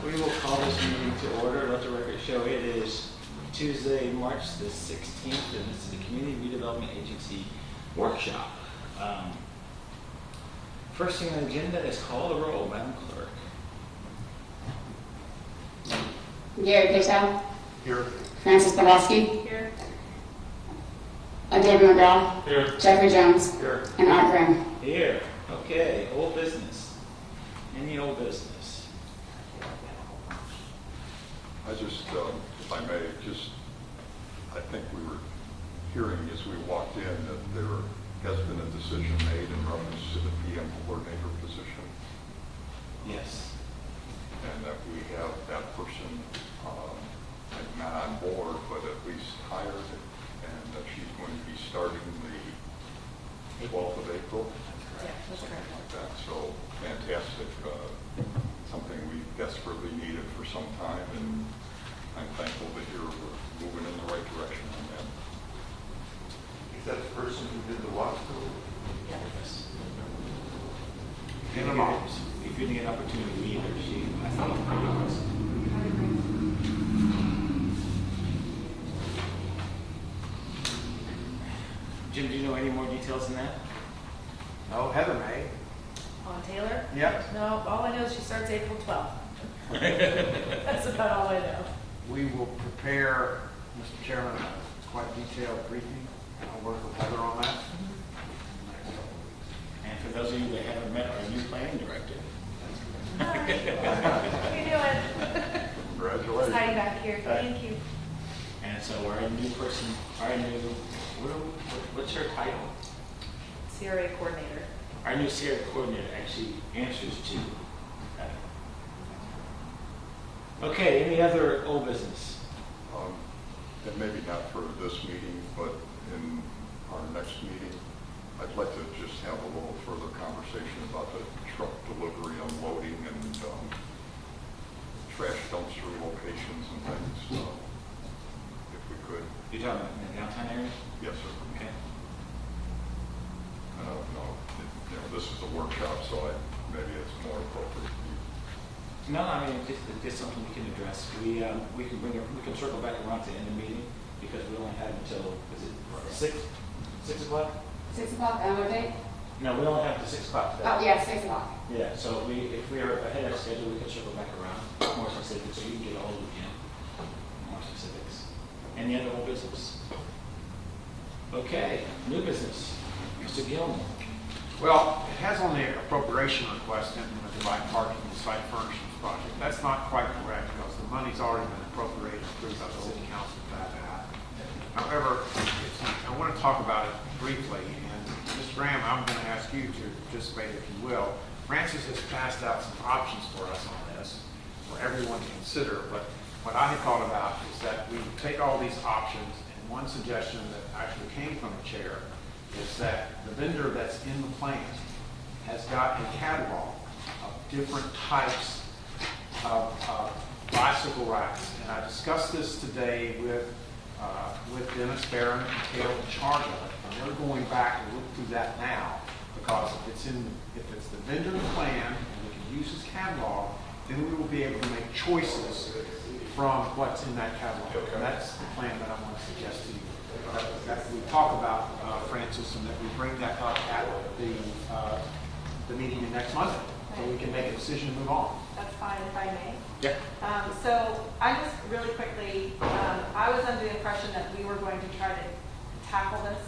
We will call this meeting to order. Let the record show it is Tuesday, March the 16th, and this is the Community Redevelopment Agency Workshop. First thing on the agenda is call the roll, Madam Clerk. Gary Patel. Here. Francis Bolasky. Here. David McGraw. Here. Jeffrey Jones. Here. And Art Graham. Here. Okay, old business. Any old business? I just, if I may, I think we were hearing as we walked in that there has been a decision made in reference to the PM coordinator position, Yes. and that we have that person, not on board, but at least hired, and that she's going to be starting the 12th of April. Yeah, that's Something correct. like that. So fantastic, something we desperately needed for some time, and I'm thankful to hear we're moving in the right direction on that. Is that the person who did the walkthrough? Yes. In a month. If you didn't get an opportunity to meet her, I thought it was pretty awesome. Jim, do you know any more details than that? No, Heather May. On Taylor? Yep. No, all I know is she starts April 12th. That's about all I know. We will prepare, Mr. Chairman, a quite detailed briefing, and I'll work with Heather on that. And for those of you that haven't met our new planning director, Hi. How you doing? Congratulations. It's Heidi back here. Thank you. and so our new person, what's her title? CRA coordinator. Our new Sierra coordinator actually answers to that. Okay, any other old business? And maybe not for this meeting, but in our next meeting, I'd like to just have a little further conversation about the truck delivery, unloading, and trash dumpster locations and things, if we could. You're talking about in the downtown area? Yes, sir. Okay. I don't know, this is a workshop, so maybe it's more appropriate. No, I mean, it's something we can address. We can circle back around to the end of the meeting because we only have until, is it 6 o'clock? 6 o'clock, another date? No, we only have to 6 o'clock today. Oh, yeah, 6 o'clock. Yeah, so if we are ahead of schedule, we can circle back around, more specifics, so you can get a hold of more specifics. Any other old business? Okay, new business. Mr. Gilman. Well, it has on the appropriation request in the Divide Parking and Site Furnishings Project. That's not quite correct because the money's already been appropriated through the city council for that to happen. However, I want to talk about it briefly, and Ms. Graham, I'm going to ask you to participate if you will. Francis has passed out some options for us on this for everyone to consider, but what I had thought about is that we take all these options, and one suggestion that actually came from the chair is that the vendor that's in the plan has got a catalog of different types of bicycle racks. And I discussed this today with Dennis Barron and Kale in charge of it. And we're going back and look through that now because if it's the vendor plan and we can use his catalog, then we will be able to make choices from what's in that catalog. Okay. And that's the plan that I want to suggest to you. That we talk about, Francis, and that we bring that up at the meeting next Monday, so we can make a decision and move on. That's fine if I may. Yeah. So I just really quickly, I was under the impression that we were going to try to tackle this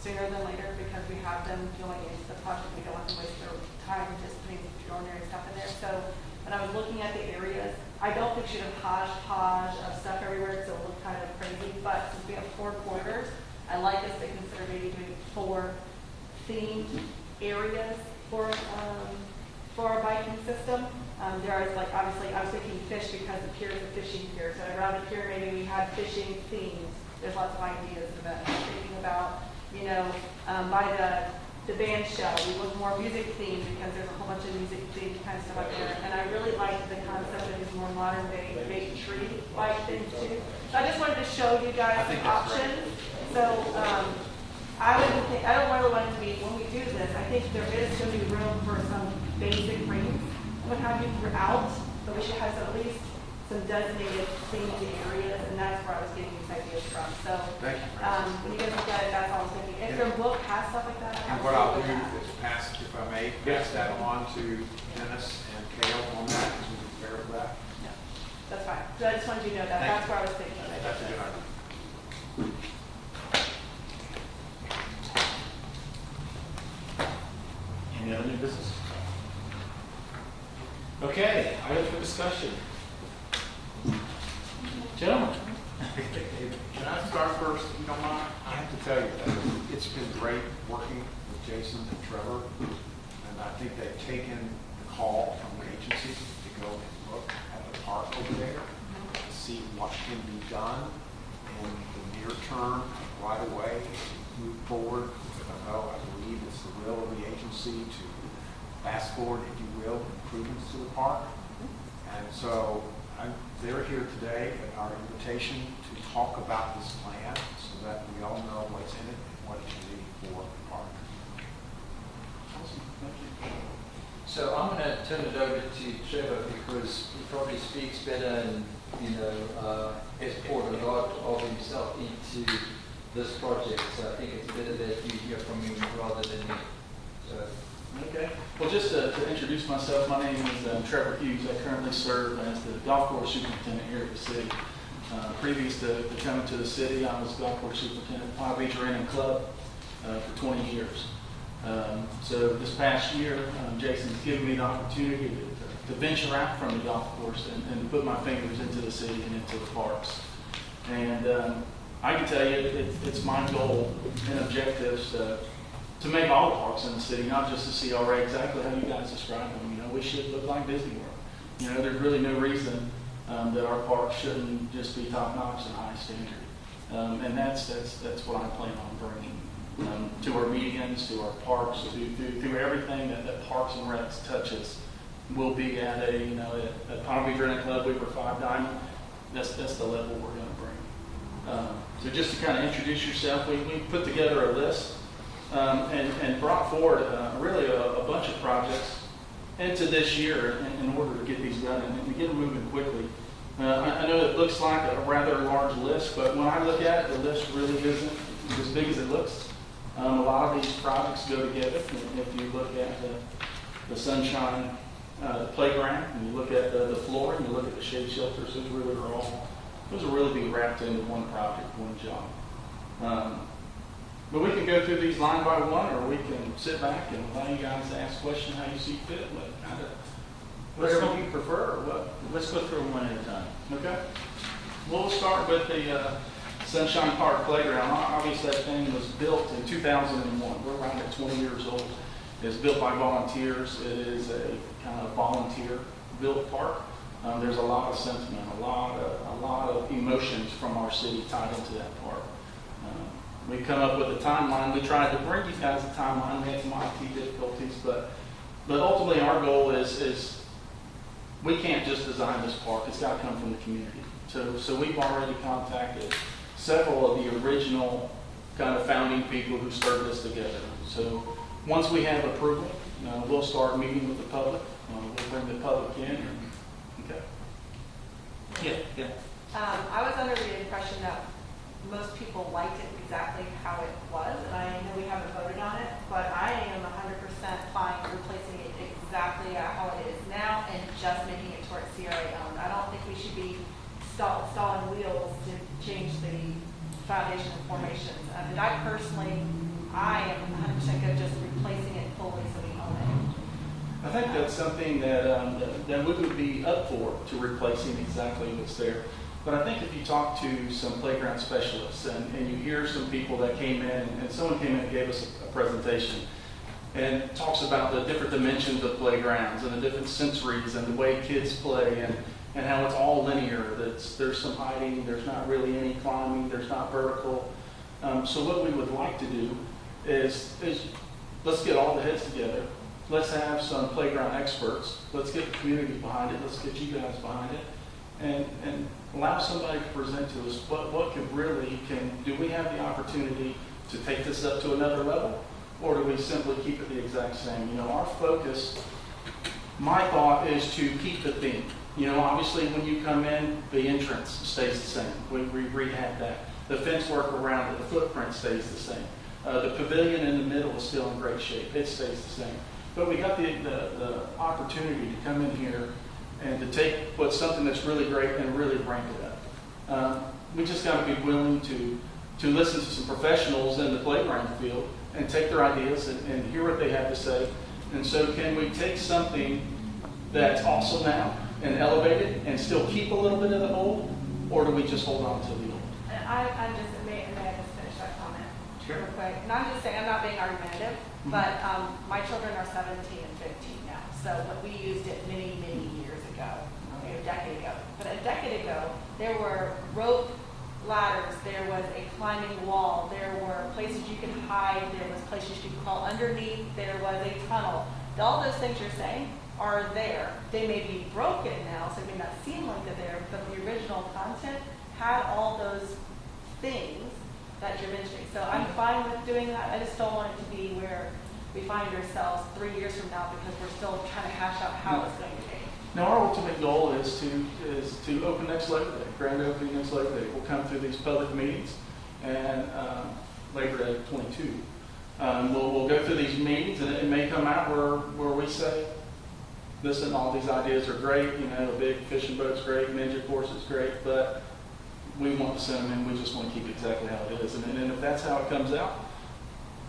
sooner than later because we have them going into the project. We don't want to waste their time just putting ordinary stuff in there. So when I was looking at the areas, I don't think we should have hodgepodge of stuff everywhere so it will look kind of crazy. But since we have 4 corridors, I like us to consider maybe doing 4 themed areas for our biking system. There is like, obviously, I was thinking fish because the pier is a fishing pier. So around the pier, maybe we had fishing themes. There's lots of ideas of that. I'm thinking about, by the band shell, we look more music themed because there's a whole bunch of music themed kind of stuff out there. And I really like the concept of these more modern day big tree bike things too. So I just wanted to show you guys the options. So I don't really want it to be, when we do this, I think there is going to be room for some basic rings. What have you throughout, but we should have at least some designated themed areas, and that's where I was getting these ideas from. So, Thank you, Francis. when you guys look at it, that's all I was thinking. If your book has stuff like that, And what I'll do absolutely. is pass, if I may, pass that on to Dennis and Kale on that, because we can prepare for that. No, that's fine. So I just wanted you to know that, Thank that's you. where I was thinking. when I did That's a this. good idea. Any other new business? Okay, items for discussion. Gentlemen. Can I start first, if you don't mind? I have to tell you that it's been great working with Jason and Trevor, and I think they've taken the call from the agency to go and look at the park over there to see what can be done in the near term, right away, move forward. Because I know, I believe it's the will of the agency to fast forward, if you will, improvements to the park. And so they're here today at our invitation to talk about this plan so that we all know what's in it and what it can be for the park. So I'm going to turn it over to Trevor because he probably speaks better and, has poured a lot of himself into this project. So I think it's better that you hear from him rather than me. So. Okay. Well, just to introduce myself, my name is Trevor Hughes. I currently serve as the golf course superintendent here at the city. Previous to coming to the city, I was golf course superintendent at Palm Beach Inn and Club for 20 years. So this past year, Jason's given me the opportunity to venture out from the golf course and put my fingers into the city and into the parks. And I can tell you, it's my goal and objectives to make all the parks in the city, not just the CRA, exactly how you guys described them. We should look like Disney World. There's really no reason that our parks shouldn't just be top-notch and high standard. And that's what I plan on bringing to our meetings, to our parks, through everything that Parks and Recs touches. We'll be at at Palm Beach Inn Club, we were 5 Diamond. That's the level we're going to bring. So just to kind of introduce yourself, we put together a list and brought forward really a bunch of projects into this year in order to get these done and to get them moving quickly. I know it looks like a rather large list, but when I look at it, the list really isn't as big as it looks. A lot of these projects go together. If you look at the Sunshine playground, and you look at the flooring, you look at the shade shelters, those are really being wrapped into one project, one job. But we can go through these line by one, or we can sit back and allow you guys to ask questions how you see fit, whatever you prefer, or what. Let's go through them one at a time. Okay. We'll start with the Sunshine Park Playground. Obviously, that thing was built in 2001. We're around at 20 years old. It's built by volunteers. It is a kind of volunteer-built park. There's a lot of sentiment, a lot of emotions from our city tied into that park. We come up with a timeline. We tried to bring you guys a timeline. We had some IT difficulties, but ultimately our goal is we can't just design this park. It's got to come from the community. So we've already contacted several of the original kind of founding people who started this together. So once we have approval, we'll start meeting with the public. We'll bring the public in. Okay. Yeah. I was under the impression that most people liked it exactly how it was, and I know we haven't voted on it, but I am 100% fine replacing it exactly how it is now and just making it towards CRA owned. I don't think we should be stalling wheels to change the foundation and formations. And I am 100% good just replacing it fully so we own it. I think that's something that we would be up for, to replacing exactly what's there. But I think if you talk to some playground specialists and you hear some people that came in, and someone came in and gave us a presentation and talks about the different dimensions of playgrounds and the different sensories and the way kids play and how it's all linear. There's some heighting, there's not really any climbing, there's not vertical. So what we would like to do is let's get all the heads together. Let's have some playground experts. Let's get the community behind it. Let's get you guys behind it. And allow somebody to present to us what do we have the opportunity to take this up to another level, or do we simply keep it the exact same? Our focus, my thought is to keep the theme. You know, obviously, when you come in, the entrance stays the same. We rehab that. The fence work around it, the footprint stays the same. The pavilion in the middle is still in great shape. It stays the same. But we got the opportunity to come in here and to take what's something that's really great and really rank it up. We just got to be willing to listen to some professionals in the playground field and take their ideas and hear what they have to say. And so can we take something that's awesome now and elevate it and still keep a little bit of the old, or do we just hold on to the old? And may I just finish that comment? Sure. Real quick. And I'm just saying, I'm not being argumentative, but my children are 17 and 15 now. So when we used it many, many years ago, a decade ago. But a decade ago, there were rope ladders, there was a climbing wall, there were places you could hide, there was places you could crawl underneath, there was a tunnel. All those things you're saying are there. They may be broken now, so it may not seem like they're there, but the original content had all those things that you're mentioning. So I'm fine with doing that. I just don't want it to be where we find ourselves 3 years from now because we're still trying to hash out how it's going to be. Now, our ultimate goal is to open next Labor Day, grand opening next Labor Day. We'll come through these public meetings and Labor Day 22. We'll go through these meetings and it may come out where we say, listen, all these ideas are great, you know, a big fishing boat's great, ninja course is great, but we want to send them in, we just want to keep it exactly how it is. And if that's how it comes out,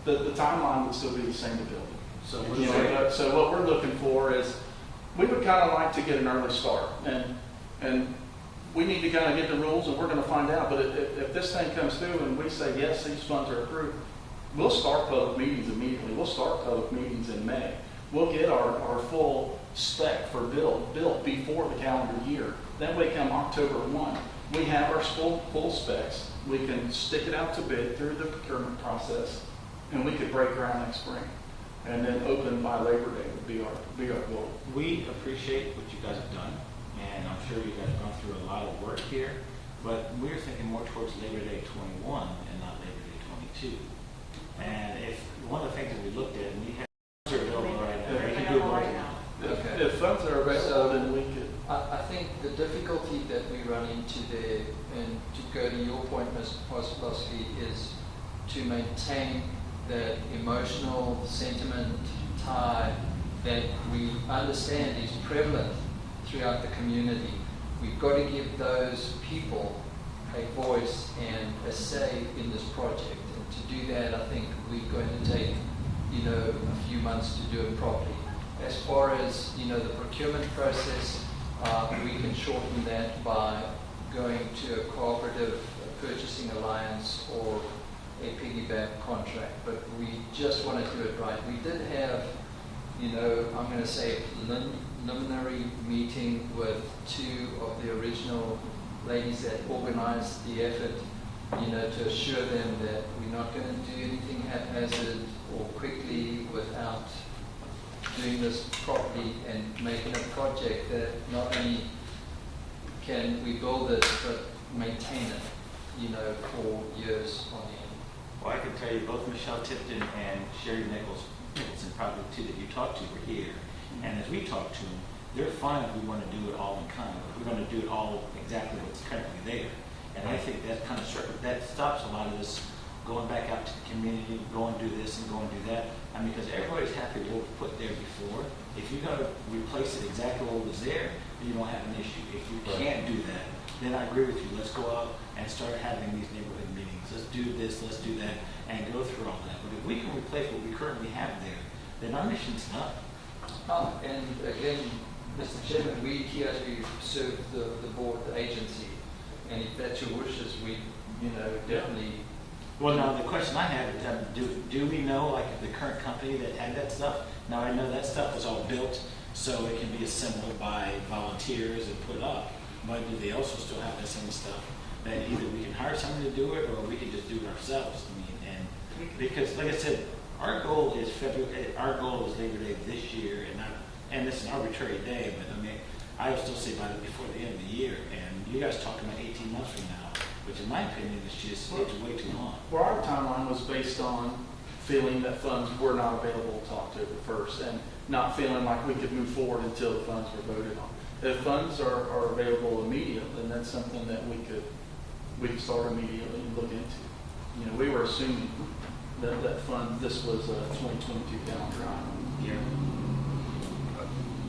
the timeline would still be the same to build it. So what we're looking for is, we would kind of like to get an early start, and we need to kind of get the rules, and we're going to find out. But if this thing comes through and we say, yes, these funds are approved, we'll start public meetings immediately. We'll start public meetings in May. We'll get our full spec for built before the calendar year. That way, come October 1, we have our full specs. We can stick it out to bid through the procurement process, and we could break ground next spring. And then open by Labor Day would be our goal. We appreciate what you guys have done, and I'm sure you guys have gone through a lot of work here, but we're thinking more towards Labor Day 21 and not Labor Day 22. And if one of the things that we looked at, and we have funds are available right now, we can do it right now. Okay. If funds are available, then we could. I think the difficulty that we run into there, and to go to your point, Mr. Poslowski, is to maintain that emotional sentiment tie that we understand is prevalent throughout the community. We've got to give those people a voice and a say in this project. And to do that, I think we're going to take, a few months to do it properly. As far as, the procurement process, we can shorten that by going to a cooperative purchasing alliance or a piggyback contract, but we just want to do it right. We did have, I'm going to say a preliminary meeting with two of the original ladies that organized the effort, to assure them that we're not going to do anything haphazard or quickly without doing this properly and making a project that not only can we build it, but maintain it, for years on end. Well, I can tell you both Michelle Tipton and Sherry Nicholson, probably two that you talked to, were here. And as we talked to them, they're fine if we want to do it all in kind. We're going to do it all exactly what's currently there. And I think that kind of that stops a lot of this going back out to the community, go and do this and go and do that. I mean, because everybody's happy with what was put there before. If you're going to replace it exactly what was there, then you don't have an issue. If you can't do that, then I agree with you. Let's go out and start having these neighborhood meetings. Let's do this, let's do that, and go through all that. But if we can replace what we currently have there, then our mission's done. And again, Mr. Chairman, we here to serve the board, the agency, and if that's your wishes, we, definitely. Well, now the question I have is, do we know, like, the current company that had that stuff? Now I know that stuff was all built so it can be assembled by volunteers and put up. But do they also still have that same stuff that either we can hire somebody to do it or we can just do it ourselves? I mean, and because, like I said, our goal is Labor Day this year, and it's an arbitrary day. But I mean, I would still say before the end of the year. And you guys talking about 18 months from now, which in my opinion it's way too long. Well, our timeline was based on feeling that funds were not available until October 1st, and not feeling like we could move forward until the funds were voted on. if funds are available immediately, then that's something that we could start immediately and look into. You know, we were assuming that this was a 2022 calendar item. Yeah.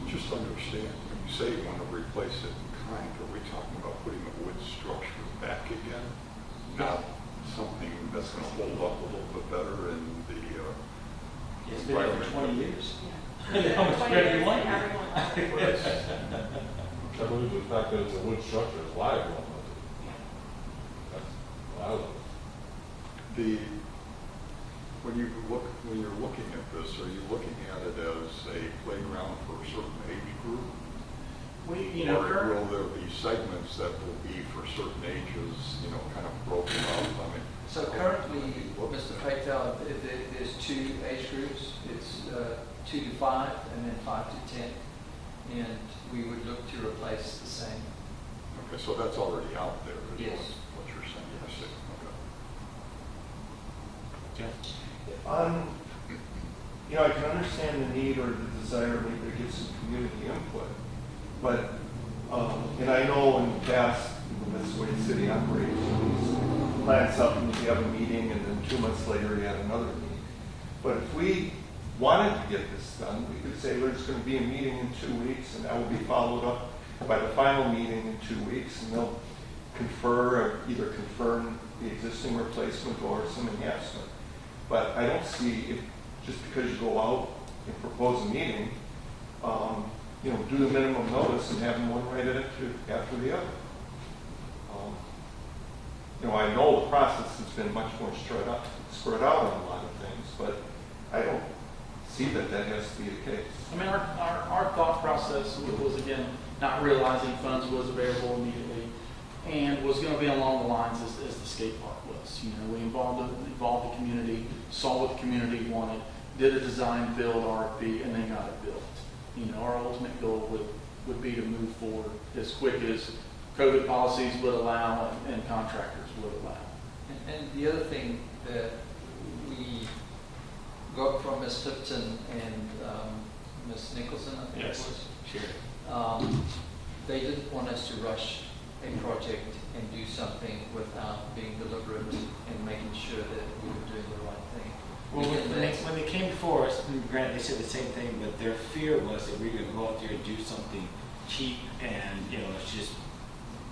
Just understand, when you say you want to replace it in kind, are we talking about putting the wood structure back again? Not something that's going to hold up a little bit better in the It's been there for 20 years. Yeah. How much 20 better do you years, want it? everyone loves it. I believe the fact that it's a wood structure is why everyone loves it. That's what I love. When you're looking at this, are you looking at it as a playground for a certain age group? We, Or will there be segments that will be for certain ages, kind of broken up? I mean, So currently, Mr. Fatel, there's 2 age groups. It's 2 to 5 and then 5 to 10. And we would look to replace the same. Okay, so that's already out there, is Yes. what you're saying. I see. Okay. Jeff? I can understand the need or the desire maybe to get some community input, but, and I know in the past, that's the way the city operates, you plan something, you have a meeting, and then 2 months later you have another meeting. But if we wanted to get this done, we could say there's going to be a meeting in 2 weeks, and that will be followed up by the final meeting in 2 weeks, and they'll confer, or either confirm the existing replacement or some enhancement. But I don't see, if just because you go out and propose a meeting, do the minimum notice and have them one right after the other. I know the process has been much more spread out on a lot of things, but I don't see that has to be the case. I mean, our thought process was, again, not realizing funds was available immediately and was going to be along the lines as the skate park was. We involved the community, saw what the community wanted, did a design build RFP, and then got it built. Our ultimate goal would be to move forward as quick as COVID policies would allow and contractors would allow. And the other thing that we got from Ms. Tipton and Ms. Nicholson, I think Yes. it was. Sure. They didn't want us to rush a project and do something without being deliberate and making sure that we were doing the right thing. Well, when they came before us, and granted, they said the same thing, but their fear was that we were going to go out there and do something cheap and, it's just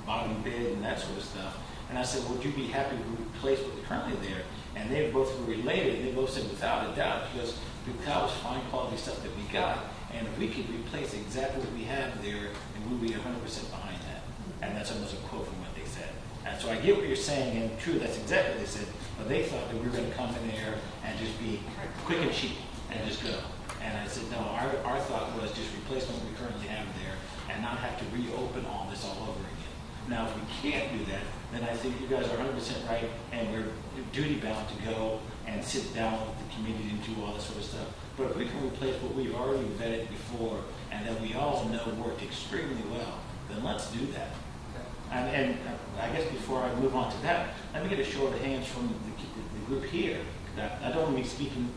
bottom bid and that sort of stuff. And I said, would you be happy to replace what was currently there? And they both were related, and they both said without a doubt, because that was fine quality stuff that we got. And if we could replace exactly what we have there, then we'd be 100% behind that. And that's almost a quote from what they said. And so I get what you're saying, and true, that's exactly what they said, but they thought that we were going to come in there and just be quick and cheap and just go. And I said, no, our thought was just replace what we currently have there and not have to reopen all this all over again. Now, if we can't do that, then I think you guys are 100% right, and we're duty bound to go and sit down with the community and do all this sort of stuff. But if we can replace what we've already vetted before and that we all know worked extremely well, then let's do that. And I guess before I move on to that, let me get a show of hands from the group here. I don't want to be speaking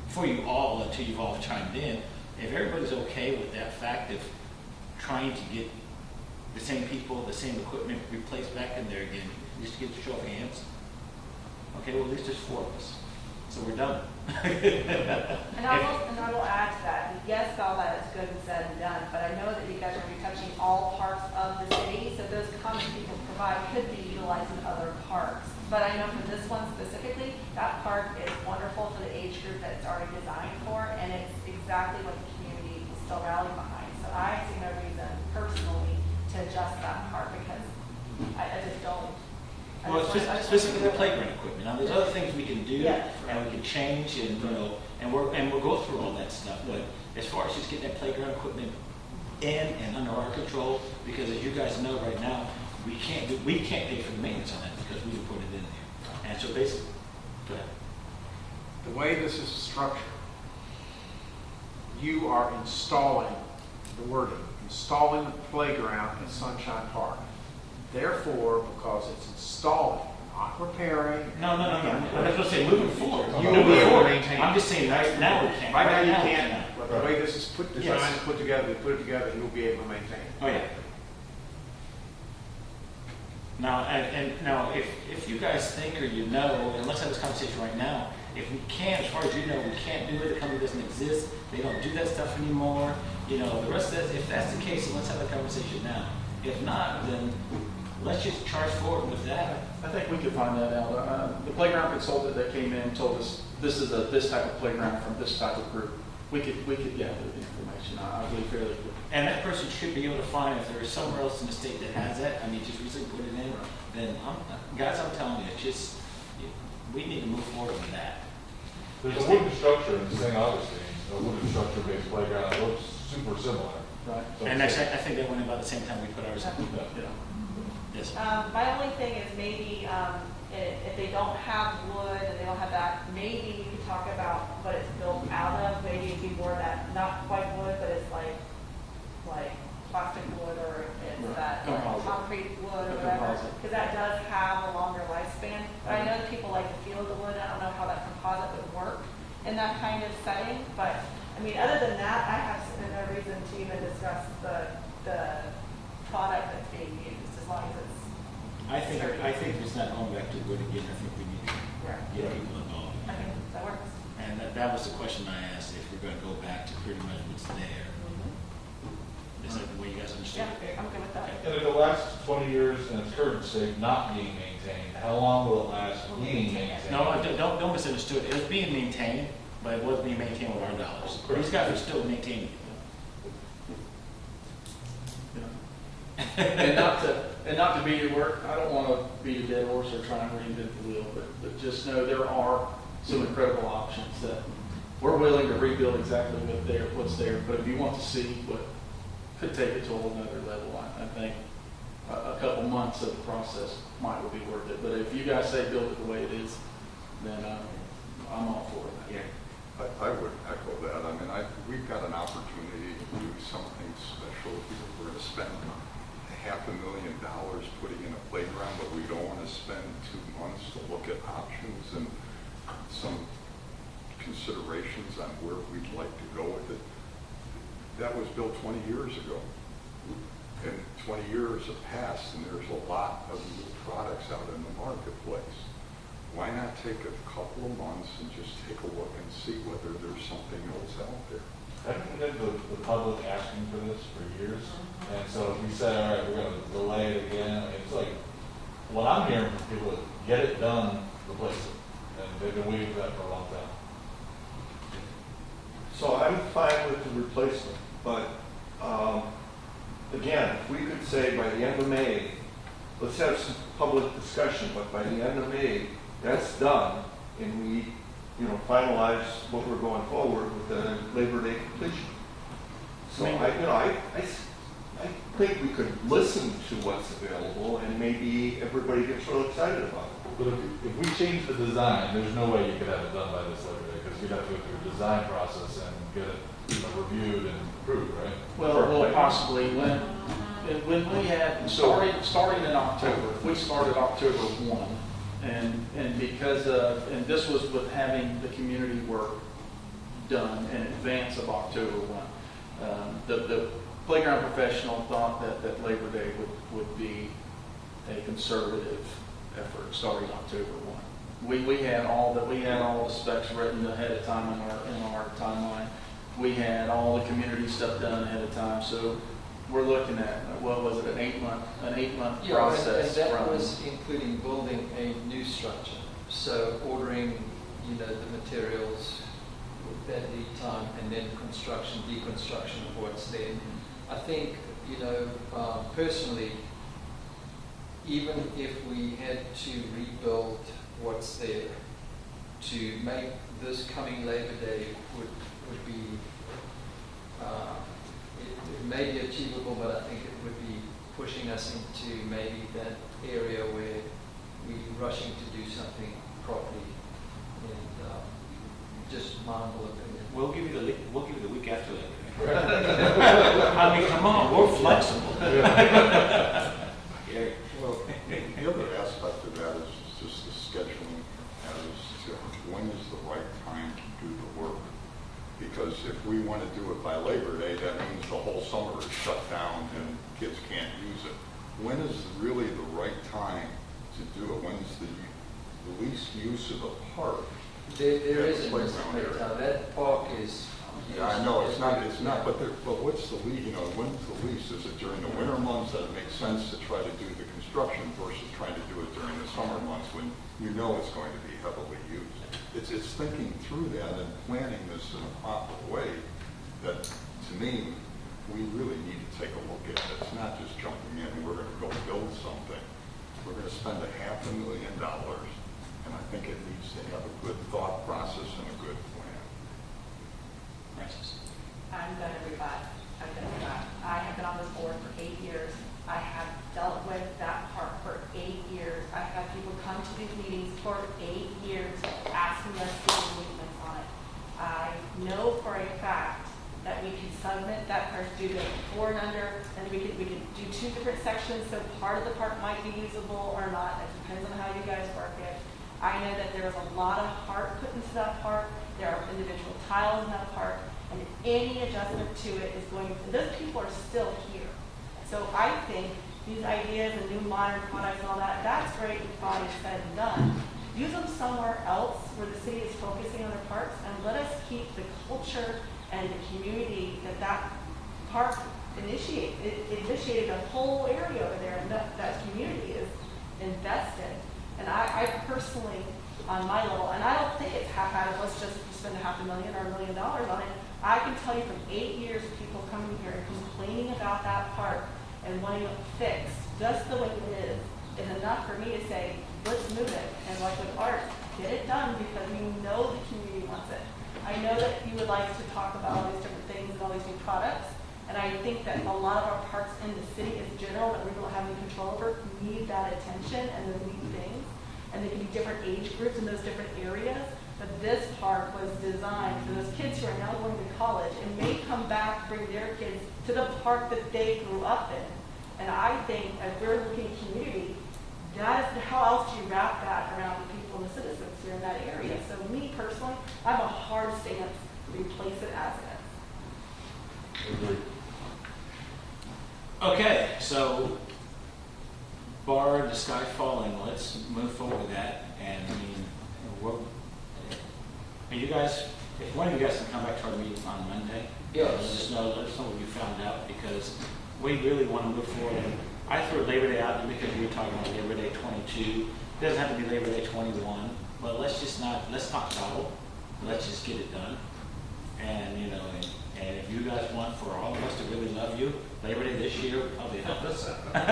for you all until you've all chimed in. If everybody's okay with that fact of trying to get the same people, the same equipment replaced back in there again, just to get a show of hands. Okay, well, at least there's 4 of us. So we're done. And I will add to that, yes, all that is good and said and done, but I know that you guys are going to be touching all parts of the city, so those comments people provide could be utilized in other parks. But I know for this one specifically, that park is wonderful for the age group that it's already designed for, and it's exactly what the community will still rally behind. So I see no reason personally to adjust that part because I just don't. Well, it's just specifically the playground equipment. Now, there's other things we can do, Yeah. and we can change, and and we'll go through all that stuff. But as far as just getting that playground equipment in and under our control, because as you guys know right now, we can't pay for the maintenance on that because we didn't put it in there. And so basically, go ahead. The way this is structured, you are installing installing the playground at Sunshine Park. Therefore, because it's installing, not repairing. No. I was going to say moving forward. You will be able to maintain. I'm just saying right now we can't. Right now you can't, But the way this is put, designed, Yes. and put together, we put it together, you'll be able to maintain it. Oh, yeah. Now, and now, if you guys think or you know, and let's have this conversation right now, if we can, as far as you know, we can't do it, the company doesn't exist, they don't do that stuff anymore, you know, the rest of that, if that's the case, then let's have a conversation now. If not, then let's just charge forward with that. I think we could find that out. The playground consultant that came in told us this is this type of playground from this type of group. We could gather the information, I believe, fairly quickly. And that person should be able to find if there is somewhere else in the state that has that, I mean, just recently put it in, then, guys, I'm telling you, it's just, we need to move forward with that. There's a wooden structure in St. Augustine, a wooden structure-based playground, it looks super similar. Right. So And actually, I think that went about the same time we put ours in. Yeah. Yes. My only thing is maybe if they don't have wood and they don't have that, maybe we could talk about what it's built out of. Maybe it'd be more that, not quite wood, but it's like plastic wood or it's Right. that Composite. concrete wood or A whatever. composite. Because that does have a longer lifespan. But I know that people like the feel of the wood. I don't know how that composite would work in that kind of setting. But I mean, other than that, I have no reason to even discuss the product that's being used as long as it's I think it's not going back to wood again, I think we need to right. get people involved. I think that works. And that was the question I asked, if we're gonna go back to pretty much what's there. Is that the way you guys understand Yeah, it? I'm good with that. And if it lasts 20 years in its current state, not being maintained, how long will it last being maintained? No, don't misunderstood. It was being maintained, but it wasn't being maintained with our dollars. These guys are still maintaining it. And not to beat your work, I don't want to beat a dead horse or try and reinvent the wheel, but just know there are some incredible options that we're willing to rebuild exactly what's there. But if you want to see what could take it to a whole nother level, I think a couple months of the process might be worth it. But if you guys say build it the way it is, then I'm all for it. Yeah. I would echo that. I mean, we've got an opportunity to do something special here. We're going to spend $500,000 putting in a playground, but we don't want to spend 2 months to look at options and some considerations on where we'd like to go with it. That was built 20 years ago. And 20 years have passed, and there's a lot of new products out in the marketplace. Why not take a couple of months and just take a look and see whether there's something else out there? Haven't been the public asking for this for years? And so if we say, all right, we're going to delay it again, it's like, what I'm hearing from people is, get it done, replace it. And they've been waiting for that for a long time. So I'm fine with the replacement, but again, if we could say by the end of May, let's have some public discussion, but by the end of May, that's done, and we, finalize what we're going forward with the Labor Day completion. So I think we could listen to what's available, and maybe everybody gets real excited about it. But if we change the design, there's no way you could have it done by this Labor Day, because we'd have to go through a design process and get it reviewed and approved, right? Well, possibly when we had starting in October, we started October 1, and because of, and this was with having the community work done in advance of October 1. The playground professional thought that Labor Day would be a conservative effort starting October 1. We had all the specs written ahead of time in our timeline. We had all the community stuff done ahead of time, so we're looking at, what was it, an 8-month process. And that was including building a new structure. So ordering, the materials with that lead time, and then construction, deconstruction of what's there. I think, personally, even if we had to rebuild what's there, to make this coming Labor Day would be, it may be achievable, but I think it would be pushing us into maybe that area where we're rushing to do something properly, and just my humble opinion. We'll give you the week after that. I mean, come on, we're flexible. Yeah. Well, the other aspect of that is just the scheduling as to when is the right time to do the work. Because if we want to do is really the right time to do it? When's the least use of the park? There Yeah, isn't, playground Mr. area. Playtown. That park is. Yeah, I know, it's not, but what's the least, when's the least? Is it during the winter months that it makes sense to try to do the construction versus trying to do it during the summer months when you know it's going to be heavily used? It's thinking through that and planning this in a proper way that, to me, we really need to take a look at it. It's not just jumping in and we're gonna go build something. We're gonna spend $500,000, and I think it needs to have a good thought process and a good plan. Francis? I'm gonna rebut. I have been on this board for 8 years. I have dealt with that park for 8 years. I've had people come to these meetings for 8 years asking us to do maintenance on it. I know for a fact that we can segment that park, do the before and under, and we could do 2 different sections, so part of the park might be usable or not. It depends on how you guys work it. I know that there is a lot of heart put into that park. There are individual tiles in that park, and any adjustment to it is going, those people are still here. So I think these ideas and new modern products and all that, that's great and fine and said and done. Use them somewhere else where the city is focusing on their parks, and let us keep the culture and the community that park initiated. It initiated a whole area over there, and that community is invested. And I personally, on my level, and I don't think it's half-hearted, let's just spend $500,000 or $1 million on it. I can tell you from 8 years of people coming here and complaining about that park and wanting it fixed just the way it is enough for me to say, let's move it. And like with art, get it done because we know the community wants it. I know that you would like to talk about all these different things and all these new products. And I think that a lot of our parks in the city in general that we don't have any control over need that attention and those neat things. And there can be different age groups in those different areas. But this park was designed for those kids who are now going to college and may come back, bring their kids to the park that they grew up in. And I think as we're looking at community, that is, how else do you wrap that around the people and the citizens who are in that area? So me personally, I have a hard stance to replace it as it is. Agreed. Okay, so bar the sky falling, let's move forward with that. And I mean, are you guys, if one of you guys can come back to our meeting on Monday, Yes. let us know what you found out, because we really want to move forward. And I threw Labor Day out because we were talking about Labor Day 22. It doesn't have to be Labor Day 21, but let's not dawdle. Let's just get it done. And and if you guys want for all of us to really love you, Labor Day this year would probably help us. But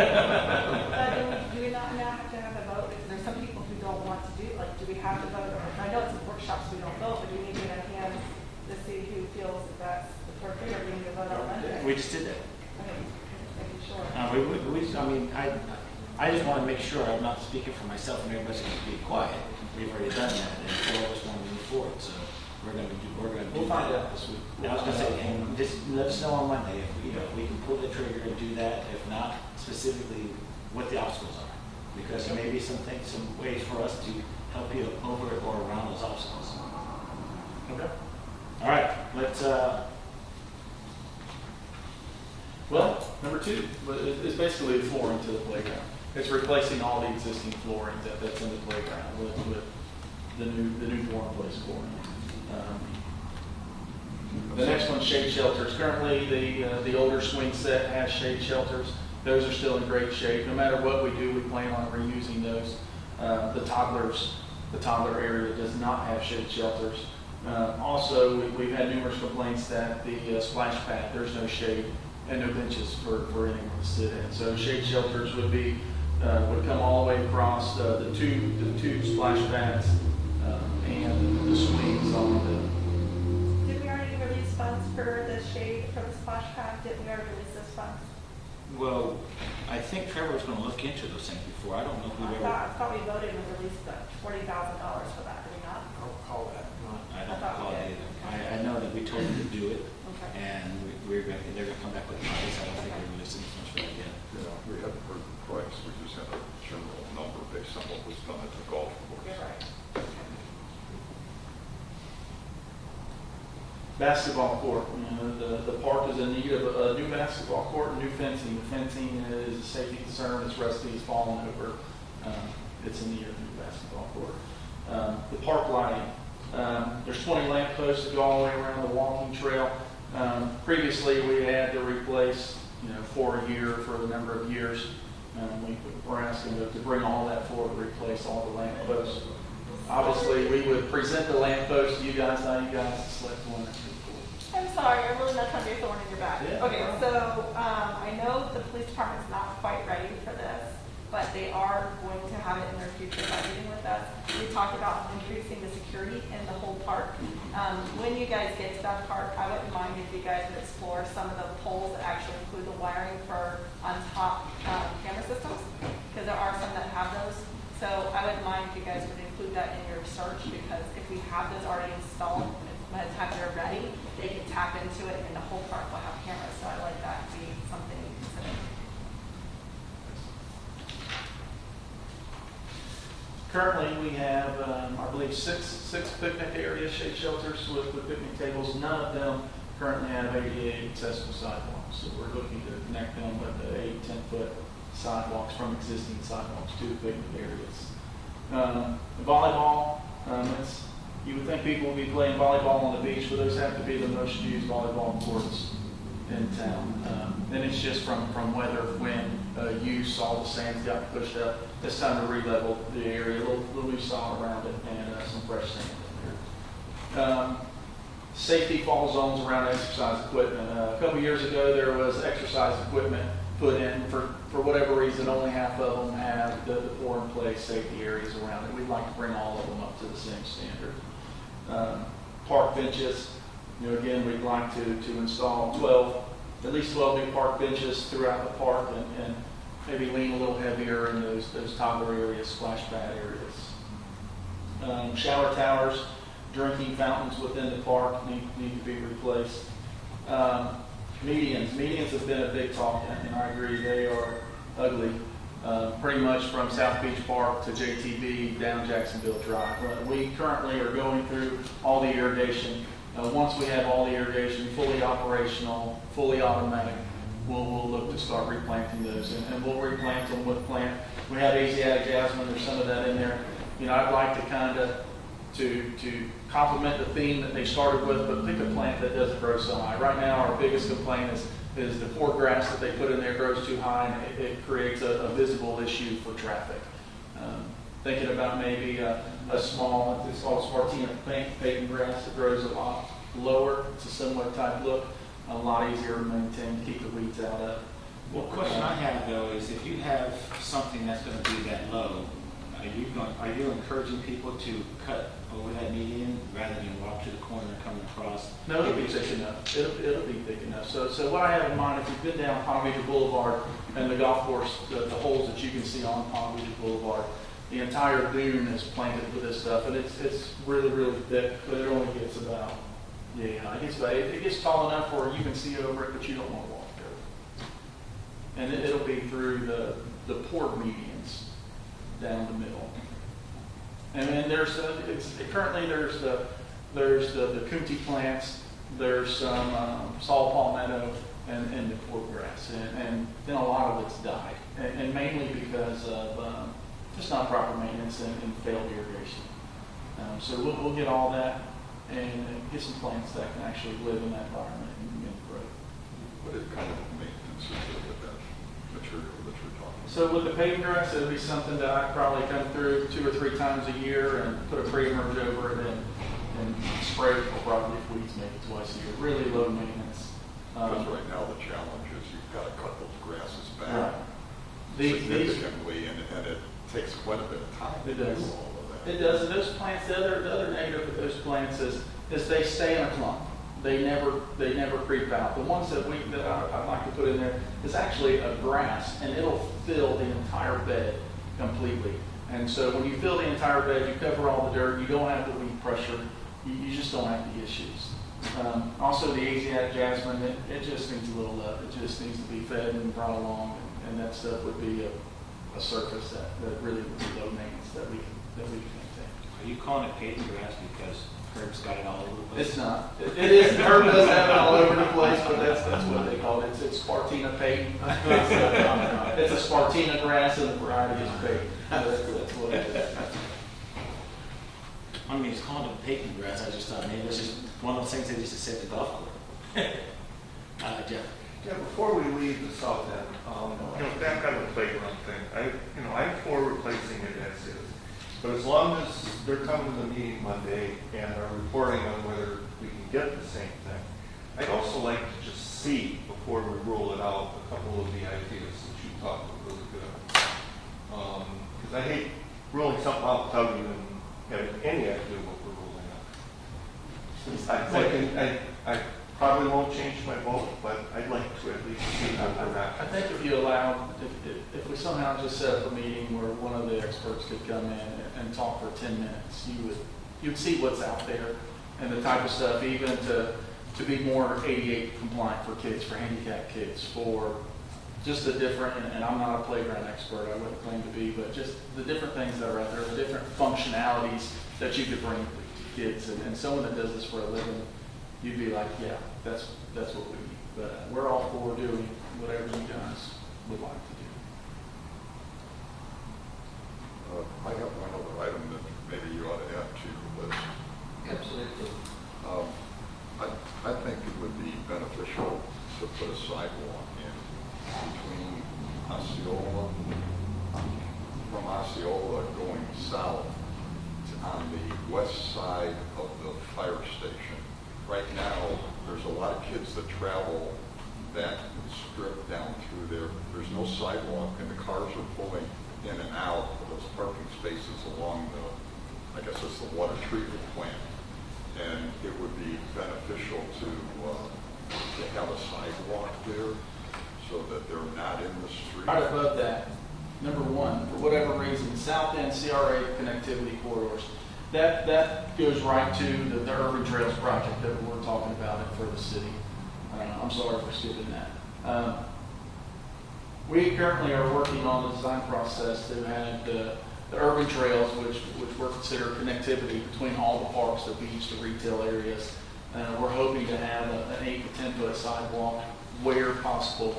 do we not now have to have a vote? Because there's some people who don't want to do, like, do we have to vote? I know it's in workshops, we don't vote, but do we need to get our hands to see who feels that that's the appropriate, or do we need to vote on Monday? We just did that. Okay, making sure. I just want to make sure I'm not speaking for myself and everybody's going to be quiet. We've already done that, and 4 of us want to move forward, so we're going to do We'll find that. out this week. And I was going to say, and just let us know on Monday if we can pull the trigger and do that. If not, specifically what the obstacles are, because there may be some ways for us to help you over or around those obstacles. Okay. All right, let's. Well, number 2 is basically the flooring to the playground. It's replacing all the existing flooring that's in the playground with the new Born Place flooring. The next one's shade shelters. Currently, the older swing set has shade shelters. Those are still in great shape. No matter what we do, we plan on reusing those. The toddler area does not have shade shelters. Also, we've had numerous complaints that the splash pad, there's no shade and no benches for anyone to sit in. So shade shelters would come all the way across the two splash pads and the swings on the. Did we already release funds for the shade for the splash pad? Did we already release those funds? Well, I think Trevor was going to look into those things before. I don't know if we've ever. I thought we voted and released $40,000 for that, did we not? I don't recall that. I don't thought recall we it did. either. I know that we told them to do it, Okay. and they're going to come back with a price. I don't think we released any funds for that yet. We haven't heard the price, we just had a general number based on what was done at the golf course. You're right. Basketball court, the park is in need of a new basketball court and new fencing. The fencing is a safety concern, it's rusty, it's fallen over. It's in need of a new basketball court. The park lighting, there's 20 lamp posts that go all the way around the walking trail. Previously, we had to replace, 4 a year for a number of years. We're asking to bring all that forward, replace all the lamp posts. Obviously, we would present the lamp posts to you guys, now you guys select one. I'm sorry, I'm really not trying to be a thorn in your back. Yeah. Okay, so I know the police department's not quite ready for this, but they are going to have it in their future budgeting with us. We talked about increasing the security in the whole park. When you guys get to that park, I wouldn't mind if you guys would explore some of the poles that actually include the wiring for on-top camera systems, because there are some that have those. So I wouldn't mind if you guys would include that in your search, because if we have those already installed, by the time they're ready, they can tap into it and the whole park will have cameras. So I like that to be something you consider. Currently, we have, I believe, six picnic areas, shade shelters with picnic tables. None of them currently have ADA accessible sidewalks. So we're looking to connect them with the 8-10-foot sidewalks from existing sidewalks to the picnic areas. Volleyball, you would think people would be playing volleyball on the beach, but those have to be the most used volleyball courts in town. And it's just from weather, wind, use, all the sand's got pushed up. It's time to re-level the area, a little new sod around it, and some fresh sand in there. Safety fall zones around exercise equipment. A couple years ago, there was exercise equipment put in. For whatever reason, only half of them have the pour-in-place safety areas around it. We'd like to bring all of them up to the same standard. Park benches, again, we'd like to install at least 12 new park benches throughout the park, and maybe lean a little heavier in those toddler areas, splash pad areas. Shower towers, drinking fountains within the park need to be replaced. Medians have been a big talk, and I agree, they are ugly. Pretty much from South Beach Park to JTB down Jacksonville Drive. We currently are going through all the irrigation. Once we have all the irrigation fully operational, fully automatic, we'll look to start replanting those, and we'll replant them with plant. We have Asiatic jasmine, there's some of that in there. I'd like to kind of to complement the theme that they started with, but pick a plant that doesn't grow so high. Right now, our biggest complaint is the poor grass that they put in there grows too high, and it creates a visible issue for traffic. Thinking about maybe a small, it's called Spartina pagan grass that grows a lot lower. It's a similar type look, a lot easier to maintain, to keep the weeds out of. Well, the question I have though is, if you have something that's going to be that low, are you encouraging people to cut over that median rather than walk to the corner coming across? No, it'll be thick enough. It'll be thick enough. So what I have in mind, if you've been down Palm Beach Boulevard and the golf course, the holes that you can see on Palm Beach Boulevard, the entire dune is planted with this stuff, and it's really, really thick, but it only gets about, it gets tall enough where you can see over it, but you don't want to walk there. And it'll be through the poured medians down the middle. And then currently there's the Kunti plants, there's some saw palmetto, and the cordgrass, and then a lot of it's died, and mainly because of just not proper maintenance and failed irrigation. So we'll get all that and get some plants that can actually live in that environment and grow. What kind of maintenance is it with that material that you're talking about? So with the paving grass, it'll be something that I probably come through 2 or 3 times a year and put a pre-emerge over it and spray it for probably if weeds maybe twice a year. Really low maintenance. Because right now the challenge is you've got to cut those grasses back Right. significantly, and it takes quite a bit of time to It do does. all of that. It does, and those plants, the other negative with those plants is they stay in a clump. They never creep out. The ones that I'd like to put in there is actually a grass, and it'll fill the entire bed completely. And so when you fill the entire bed, you cover all the dirt, you don't have the weed pressure, you just don't have the issues. Also the Asiatic jasmine, it just needs a little love. It just needs to be fed and brought along, and that stuff would be a surface that really would be low maintenance that we can maintain. Are you calling it paved grass because curb's got it all over the place? It's not. It is, herb does have it all over the place, but that's what they call it. It's Spartina paved. It's a Spartina grass and the variety is paved. That's what it is. I mean, it's called a paving grass. I just thought maybe it's just one of those things they used to set the golf course. Jeff. Yeah, before we leave the south end, back on the playground thing, I'm for replacing it as is. But as long as they're coming to the meeting Monday and are reporting on whether we can get the same thing, I'd also like to just see, before we roll it out, a couple of the ideas that you thought were really good. Because I hate rolling something out without even having any idea what we're rolling out. I probably won't change my vote, but I'd like to at least see what we're at. I think if you allow, if we somehow just set up a meeting where one of the experts could come in and talk for 10 minutes, you'd see what's out there and the type of stuff, even to be more ADA compliant for kids, for handicapped kids, for just the different, and I'm not a playground expert, I wouldn't claim to be, but just the different things that are out there, the different functionalities that you could bring to kids. And someone that does this for a living, you'd be like, yeah, that's what we need. But we're all for doing whatever you guys would like to do. I have one other item that maybe you ought to add to your list. Absolutely. I think it would be beneficial to put a sidewalk in between Osceola, from Osceola going south on the west side of the fire station. Right now, there's a lot of kids that travel that strip down through there. There's no sidewalk, and the cars are pulling in and out of those parking spaces along the, I guess it's the water treatment plant. And it would be beneficial to have a sidewalk there so that they're not in the street. Right above that, number one, for whatever reason, South End CRA connectivity corridors, that goes right to the Urban Trails project that we're talking about for the city. I'm sorry for skipping that. We currently are working on the design process to have the urban trails, which we're considered connectivity between all the parks, the beach, the retail areas. We're hoping to have an 8 to 10 foot sidewalk where possible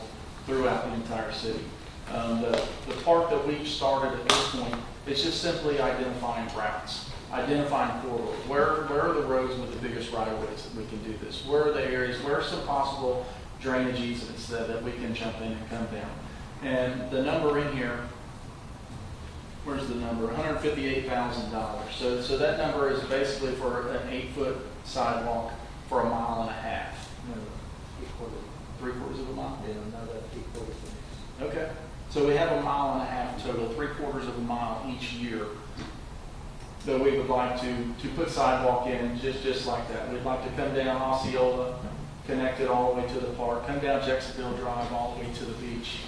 throughout the entire city. The part that we've started at this point is just simply identifying routes, identifying corridors. Where are the roads with the biggest right of ways that we can do this? Where are the areas, where are some possible drainage easements that we can jump in and come down? And the number in here, where's the number? $158,000. So that number is basically for an 8 foot sidewalk for 1.5 miles. No, 3/4 of a mile? yeah, no, that's 3/4. Okay. So we have 1.5 miles total, 3/4 of a mile each year that we would like to put sidewalk in just like that. We'd like to come down Osceola, connect it all the way to the park, come down Jacksonville Drive all the way to the beach.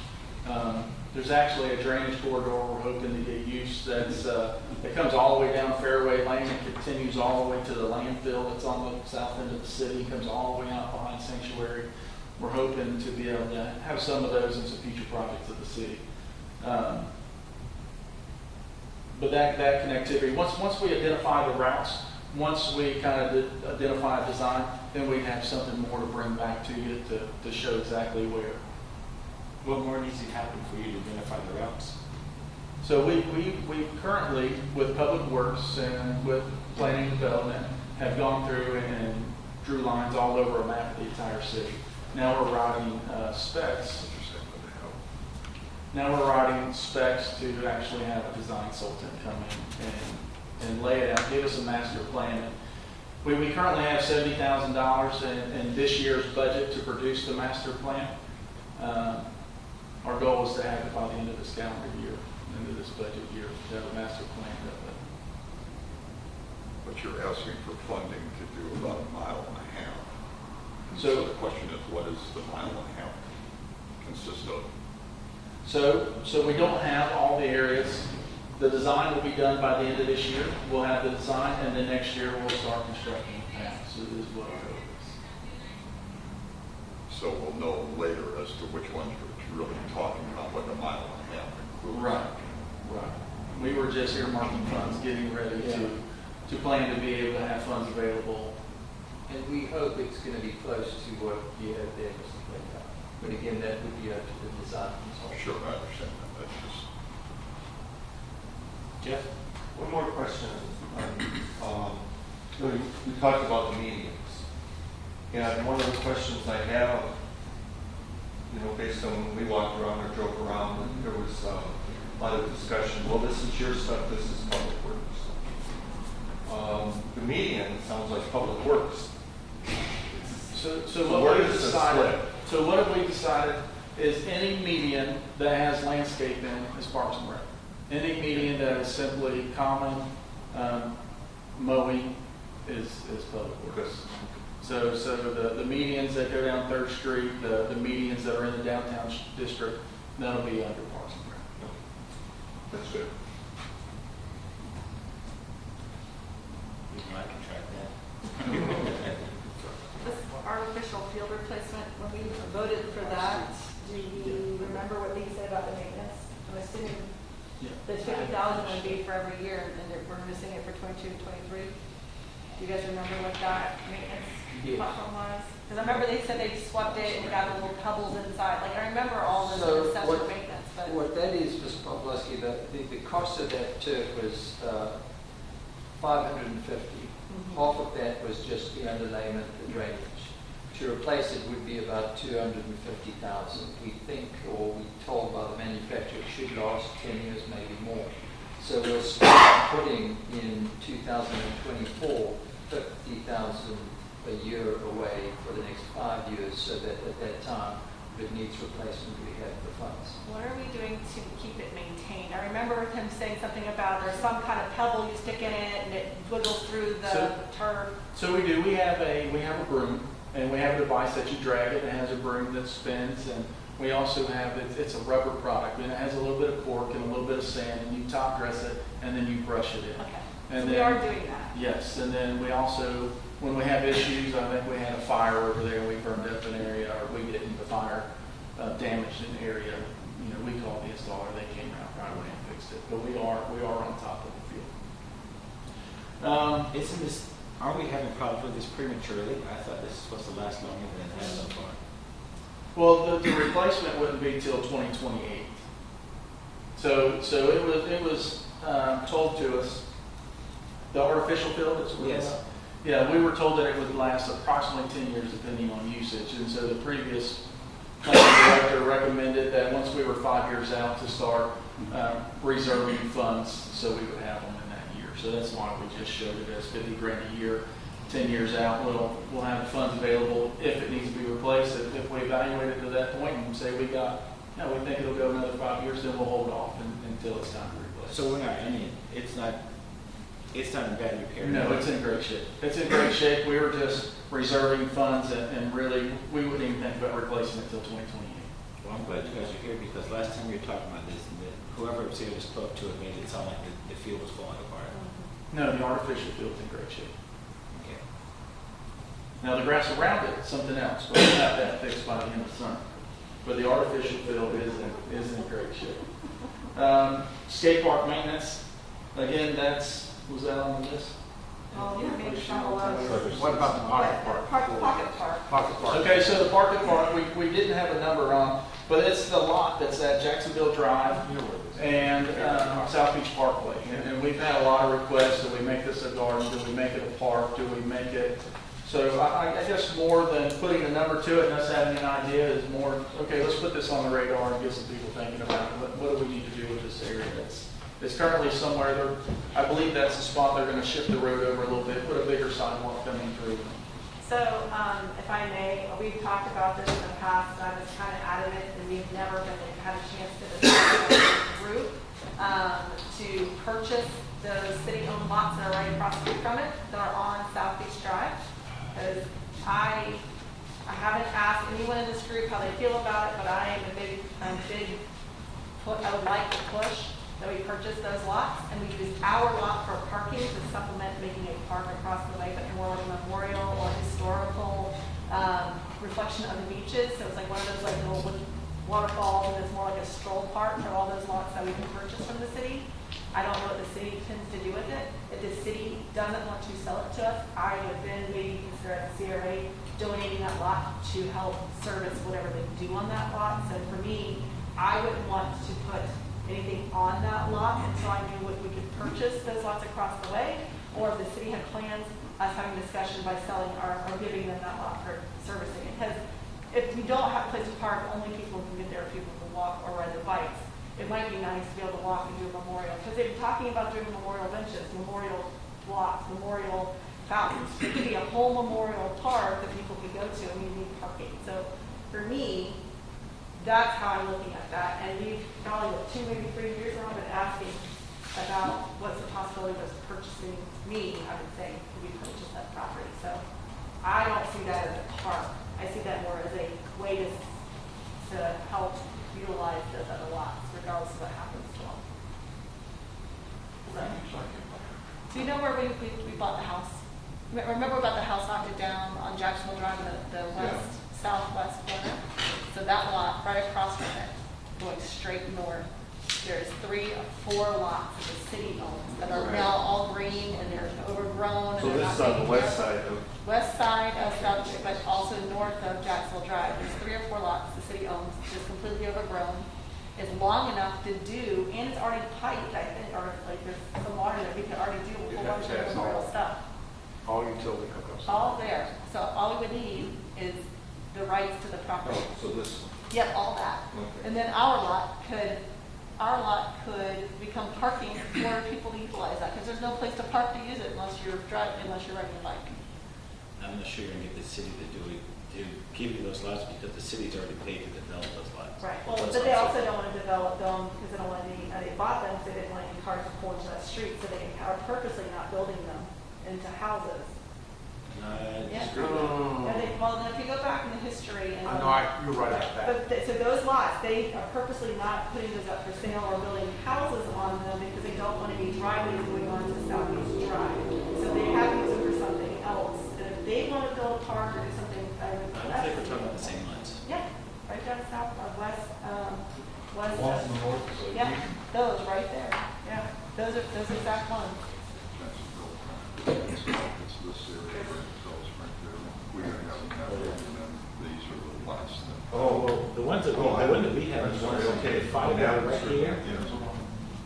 There's actually a drainage corridor we're hoping to get used that comes all the way down Fairway Lane and continues all the way to the landfill that's on the south end of the city, comes all the way out behind Sanctuary. We're hoping to be able to have some of those in some future projects of the city. But that connectivity, once we identify the routes, once we kind of identify a design, then we have something more to bring back to you to show exactly where. What more needs to happen for you to identify the routes? So we currently, with Public Works and with Planning and Development, have gone through and drew lines all over a map of the entire city. Now we're writing specs. Now we're writing specs to actually have a design consultant come in and lay it out, give us a master plan. We currently have $70,000 in this year's budget to produce the master plan. Our goal is to have it by the end of this calendar year, end of this budget year, to have a master plan. But you're asking for funding to do about 1.5 miles. So the question is, what does the 1.5 miles consist of? So we don't have all the areas. The design will be done by the end of this year. We'll have the design, and then next year we'll start constructing the path. So this is what our hope is. So we'll know later as to which ones you're really talking about, what the 1.5 miles includes. Right. We were just earmarking funds, getting ready to to plan to be able to have funds available. And we hope it's going to be close to what you have there, Mr. Clayton. But again, that would be up to the design consultant. Sure, I understand that. That's just, Jeff? One more question. We talked about the medians. And one of the questions I have, based on when we walked around or drove around, and there was a lot of discussion, well, this is your stuff, this is public works. The median sounds like public works. So So what where we've does this decided, split? so what have we decided is any median that has landscape in it is Parks and Rec. Any median that is simply common mowing is public works. So the medians that go down 3rd Street, the medians that are in the downtown district, that'll be under Parks and Rec. That's good. Even I can track that. This artificial field replacement, when we voted for that, do you remember what they said about the maintenance? I'm assuming Yeah. the 50,000 would be for every year, and we're missing it for 22 and 23. Do you guys remember what that maintenance Yes. platform was? Because I remember they said they swept it and it got little pebbles inside. Like, I remember all this So assessor what- maintenance, but. What that is, Mr. Pawlowski, the cost of that turf was $550. Half of that was just the underlayment, the drainage. To replace it would be about $250,000. We think, or we told by the manufacturer, it should last 10 years, maybe more. So we'll start putting in 2024, 50,000 a year away for the next 5 years, so that at that time, if it needs replacement, we have the funds. What are we doing to keep it maintained? I remember him saying something about there's some kind of pebble you stick in it and it wiggles through the So- turf. So we do. We have a broom, and we have a device that you drag it. It has a broom that spins, and we also have it's a rubber product, and it has a little bit of cork and a little bit of sand, and you top dress it, and then you brush it in. Okay, And so we then- are doing that. Yes, and then we also, when we have issues, I think we had a fire over there, we burned up an area, or we didn't, the fire damaged an area. We called the installer, they came out right away and fixed it. But we are on top of the field. Isn't this, aren't we having problems with this prematurely? I thought this was supposed to last longer than it has so far. Well, the replacement wouldn't be till 2028. So it was told to us, the artificial field that's. Yes. Yeah, we were told that it would last approximately 10 years depending on usage. And so the previous planning director recommended that once we were 5 years out to start reserving funds so we would have them in that year. So that's why we just showed it as 50 grand a year. 10 years out, we'll have the funds available if it needs to be replaced. If we evaluate it to that point and say we think it'll go another 5 years, then we'll hold off until it's time to replace. So we're not, it's not in bad repair. No, it's in great shape. It's in great shape. We were just reserving funds and really, we wouldn't even think about replacing it until 2028. Well, I'm glad you guys are here because last time we were talking about this, and that whoever was here that spoke to it made it sound like the field was falling apart. No, the artificial field's in great shape. Okay. Now, the grass around it, something else. We'll have that fixed by the end of summer. But the artificial field is in great shape. Skate park maintenance, again, was that on the list? Oh, yeah, maybe some of those. What about the pocket park? Pocket park. Pocket park. Okay, so the pocket park, we didn't have a number on, but it's the lot that's at Jacksonville Drive and South Beach Parkway. And we've had a lot of requests, do we make this a garden, do we make it a park, do we make it? So I guess more than putting a number to it and us having an idea is more, okay, let's put this on the radar and get some people thinking about what do we need to do with this area it's currently somewhere there. I believe that's the spot they're going to shift the road over a little bit, put a bigger sidewalk coming through. So, if I may, we've talked about this in the past, and I was kind of adamant, and we've never had a chance to discuss as a group, to purchase those city-owned lots that are right across the street from it, that are on South Beach Drive. Because I haven't asked anyone in this group how they feel about it, but I am I would like to push that we purchase those lots, and we use our lot for parking to supplement making a park across the lake, but more like a memorial or historical reflection of the beaches. So it's like one of those like little waterfalls, and it's more like a stroll park for all those lots that we can purchase from the city. I don't know what the city intends to do with it. If the city doesn't want to sell it to us, I would then maybe consider at the CRA donating that lot to help service whatever they do on that lot. So for me, I wouldn't want to put anything on that lot until I knew what we could purchase those lots across the way, or if the city had plans, us having a discussion by selling or giving them that lot for servicing it. Because if we don't have a place to park, only people can get there, people can walk or ride their bikes. It might be nice to be able to walk and do a memorial, because they've been talking about doing memorial benches, memorial blocks, memorial fountains. It could be a whole memorial park that people could go to, and you need parking. So for me, that's how I'm looking at that. And we've probably, 2, maybe 3 years now, been asking about what's the possibility of us purchasing, I would say, could we purchase that property? So I don't see that as a park. I see that more as a way to help utilize those other lots, regardless of what happens to them. So you know where we bought the house? Remember about the house knocked it down on Jacksonville Drive, the southwest corner? So that lot right across from it, going straight north, there's 3 or 4 lots that the city owns that are now all green and they're overgrown. So and they're this is not on the taken west care of. side of, West side of South, but also north of Jacksonville Drive. There's 3 or 4 lots the city owns, just completely overgrown. It's long enough to do, and it's already piped, I think, or like there's some water there, we could already do a whole bunch of That's memorial all. stuff. All utility hookups. All there. So all we would need is the rights to the property. oh, so this, Yep, all that. okay. And then our lot could become parking for people to utilize that, because there's no place to park to use it unless you're riding your bike. I'm not sure you're gonna get the city to give you those lots because the city's already paid to develop those lots. Right, well, but they also don't want to develop them because they don't want any, they bought them because they didn't want any cars to pull into that street, so they are purposely not building them into houses. Yeah. Well, then if you go back in the history and. I know, you're right about that. But, so those lots, they are purposely not putting those up for sale or building houses on them because they don't want any driveways going on to Southeast Drive. So they have to use them for something else. And if they want to build a park or do something. I don't think we're talking about the same lots. Yeah, right down south, west, west. Ones in the north, so Yeah, those right there. Yeah, those exact ones. It's this area where it goes right there. We have that, and then these are the last. Oh, The ones that we have, I'm the sorry, ones okay. that 5 that are right here.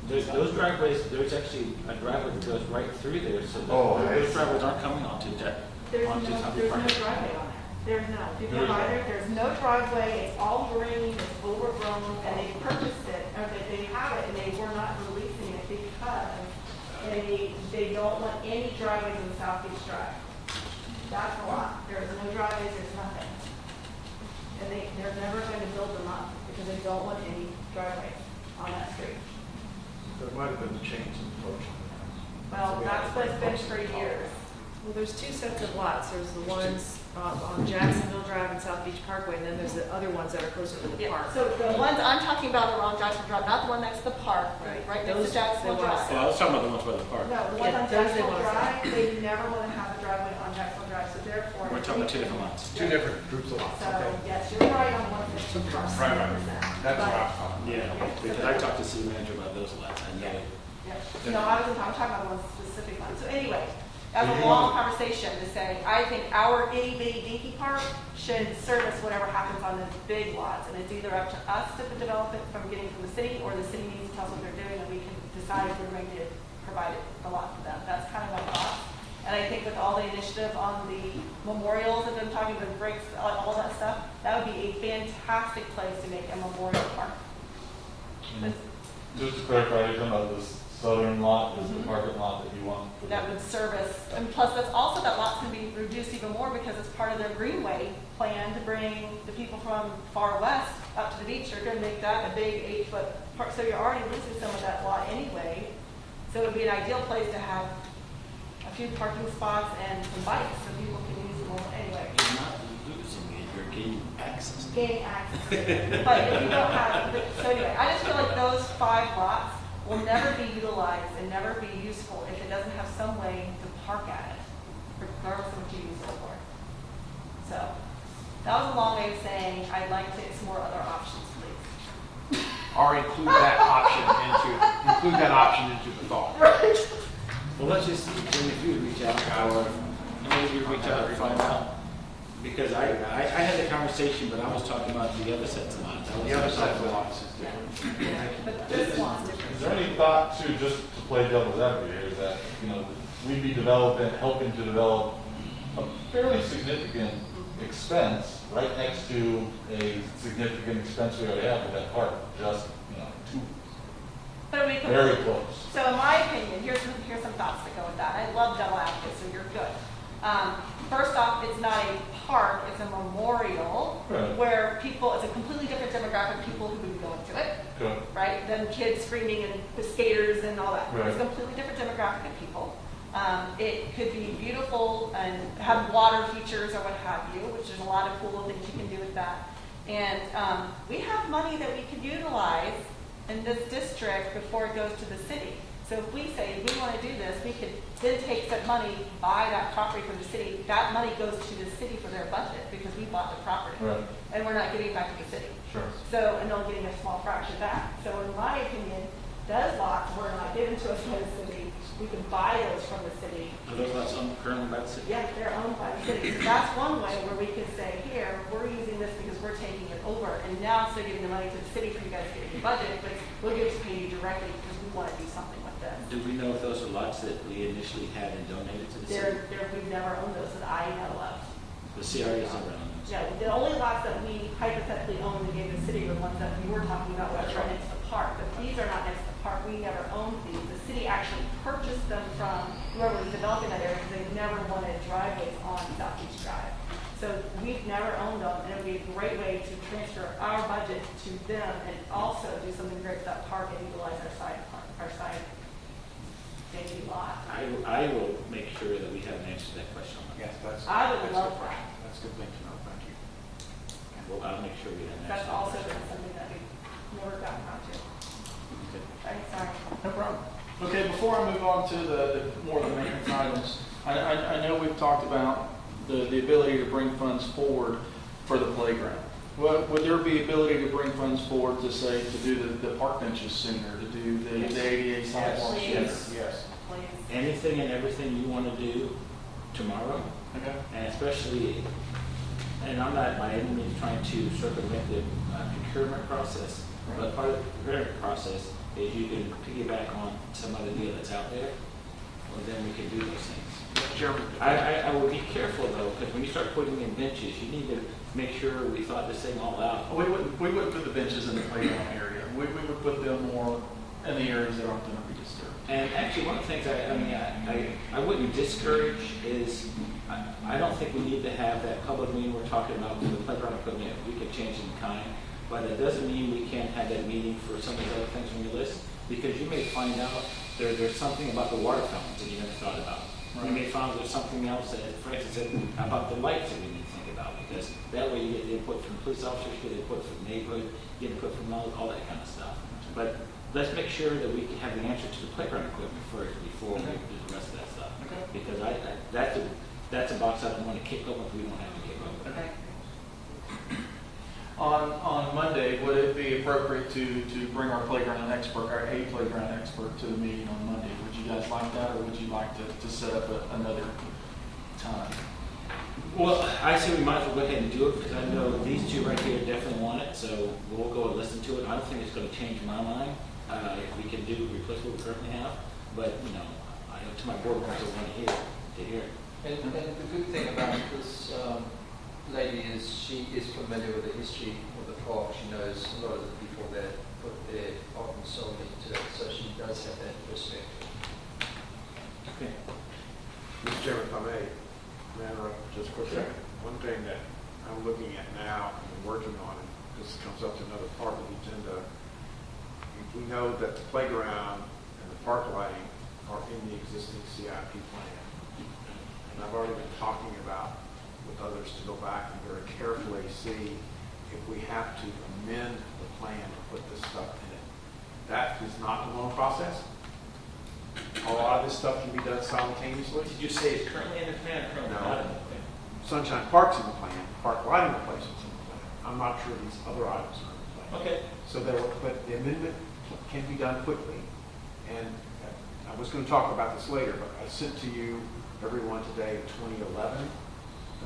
Yes. Those driveways, there's actually a driveway that goes right through there, so Oh, I those see. driveways aren't coming onto There's Southeast no Park. driveway on there. There's no, if you go by there, there's no driveway, it's all green, it's overgrown, and they purchased it, or they have it, and they were not releasing it because they don't want any driveways in the Southeast Drive. That's a lot. There's no driveways, there's nothing. And they're never going to build them up because they don't want any driveways on that street. There might have been a change in approach. Well, that's what it's been for years. Well, there's 2 sets of lots. There's the ones on Jacksonville Drive and South Beach Parkway, and then there's the other ones that are closer to the Yeah, park. so the ones I'm talking about are on Jacksonville Drive, not the one next to the park, Right. right next to Those Jacksonville they want Drive. to I was talking about the ones by the park. No, the ones Yeah, on those they Jacksonville want to Drive, they never want to have a driveway on Jacksonville Drive, so therefore. We're talking about 2 different lots. 2 different groups of lots, So, okay. yes, you're right on one that's too far. Right, right. That's what I was talking about. Yeah, because I talked to city manager about those lots, I know. No, I'm talking about one specific one. So anyway, that was a You long want- conversation to say, I think our itty bitty dinky park should service whatever happens on the big lots. And it's either up to us to develop it from getting from the city, or the city needs to tell us what they're doing, and we can decide if we're going to provide a lot for them. That's kind of my thought. And I think with all the initiative on the memorials that I'm talking about, breaks, all that stuff, that would be a fantastic place to make a memorial park. Just to clarify, you're talking about this southern lot, is the parking lot that you want? for the- That would service, and plus that's also, that lot's gonna be reduced even more because it's part of their greenway plan to bring the people from far west up to the beach. They're gonna make that a big 8-foot park, so you're already losing some of that lot anyway. So it would be an ideal place to have a few parking spots and some bikes so people can use them anyway. You're not losing it, you're gaining access. Gaining access. But if you don't have, so anyway, I just feel like those 5 lots will never be utilized and never be useful if it doesn't have some way to park at it, regardless of what you use it for. So, that was a long way of saying I'd like to explore other options, please. Or include that option into the thought. Right. Well, let's just, Jim, if you reach out, or maybe you reach out and find out. Because I had the conversation, but I was talking about the other sets of lots. The other side of the lots is different. But this one's different. Is there any thought to, just to play devil's advocate here, that, we'd be helping to develop a fairly significant expense right next to a significant expense we already have with that park, just, two, But we could, very close. so in my opinion, here's some thoughts that go with that. I love double advocate, so you're good. First off, it's not a park, it's a memorial Right. where people, it's a completely different demographic of people who would be going to it, Good. right? Than kids screaming and the skaters and all that. Right. It's a completely different demographic of people. It could be beautiful and have water features or what have you, which there's a lot of cool things you can do with that. And we have money that we can utilize in this district before it goes to the city. So if we say we want to do this, we could then take that money, buy that property from the city. That money goes to the city for their budget because we bought the property. Right. And we're not giving it back to the city. Sure. So, and they're getting a small fraction back. So in my opinion, those lots were not given to us by the city. We can buy those from the city. Are those lots owned currently by the city? Yeah, they're owned by the city. So that's one way where we could say, here, we're using this because we're taking it over. And now instead of giving the money to the city for you guys to get your budget, but we'll give it to you directly because we want to do something with this. Do we know if those are lots that we initially had and donated to the city? We've never owned those that I know of. The CRA is around those. Yeah, the only lots that we hypothetically owned and gave the city were ones that we were talking about, which are next to the park. But these are not next to the park. We never owned these. The city actually purchased them from whoever was developing that area because they never wanted driveways on South Beach Drive. So we've never owned them, and it would be a great way to transfer our budget to them and also do something great with that park and utilize our side maybe lot. I will make sure that we have an answer to that question. Yes, that's. I would that's love good that. question. That's a good thing to know, thank you. And I'll make sure we have an answer. That's to that also question. been something that we've never gotten around to. Okay. Sorry. No problem. Okay, before I move on to the more of the maintenance items, I know we've talked about the ability to bring funds forward for the playground. Would there be ability to bring funds forward to say, to do the park benches sooner, to do the ADA sidewalks sooner? Please. Yes. Please. Anything and everything you want to do tomorrow, Okay. and especially, and I'm not by any means trying to circumvent the procurement process, but part of the procurement process is you can piggyback on some other deal that's out there, or then we can do those things. Chairman. I would be careful though, because when you start putting in benches, you need to make sure we thought this thing all out. We wouldn't put the benches in the playground area. We would put them more in the areas that aren't going to be disturbed. And actually, one of the things I wouldn't discourage is, I don't think we need to have that public meeting we're talking about for the playground equipment. We can change it in kind, but it doesn't mean we can't have that meeting for some of the other things on your list, because you may find out there's something about the water fountains that you never thought about. You may find there's something else that, for instance, about the lights that we need to think about, because that way you get the input from police officers, you get input from the neighborhood, you get input from all that kind of stuff. But let's make sure that we can have the answer to the playground equipment first before we do the rest of that stuff. Okay. Because that's a box I don't want to kick open if we don't have to kick open. Okay. On Monday, would it be appropriate to bring our playground expert, our A playground expert to the meeting on Monday? Would you guys like that, or would you like to set up another time? Well, I say we might as well go ahead and do it, because I know these two right here definitely want it, so we'll go and listen to it. I don't think it's going to change my mind if we can replace what we currently have, but, I know to my board members, I want to hear it. And the good thing about this lady is she is familiar with the history of the park. She knows a lot of the people that put their heart and soul into it, so she does have that perspective. Okay. Mr. Chairman, if I may interrupt just quickly. One thing that I'm looking at now and working on, and this comes up to another part of the agenda, we know that the playground and the park lighting are in the existing CIP plan. And I've already been talking about with others to go back and very carefully see if we have to amend the plan to put this stuff in it. That is not a long process. A lot of this stuff can be done simultaneously. Did you say it's currently in the plan or currently No. not in the plan? Sunshine Park's in the plan, park lighting replacement's in the plan. I'm not sure these other items are in the plan. Okay. So but the amendment can be done quickly, and I was going to talk about this later, but I sent to you, everyone today, the 2011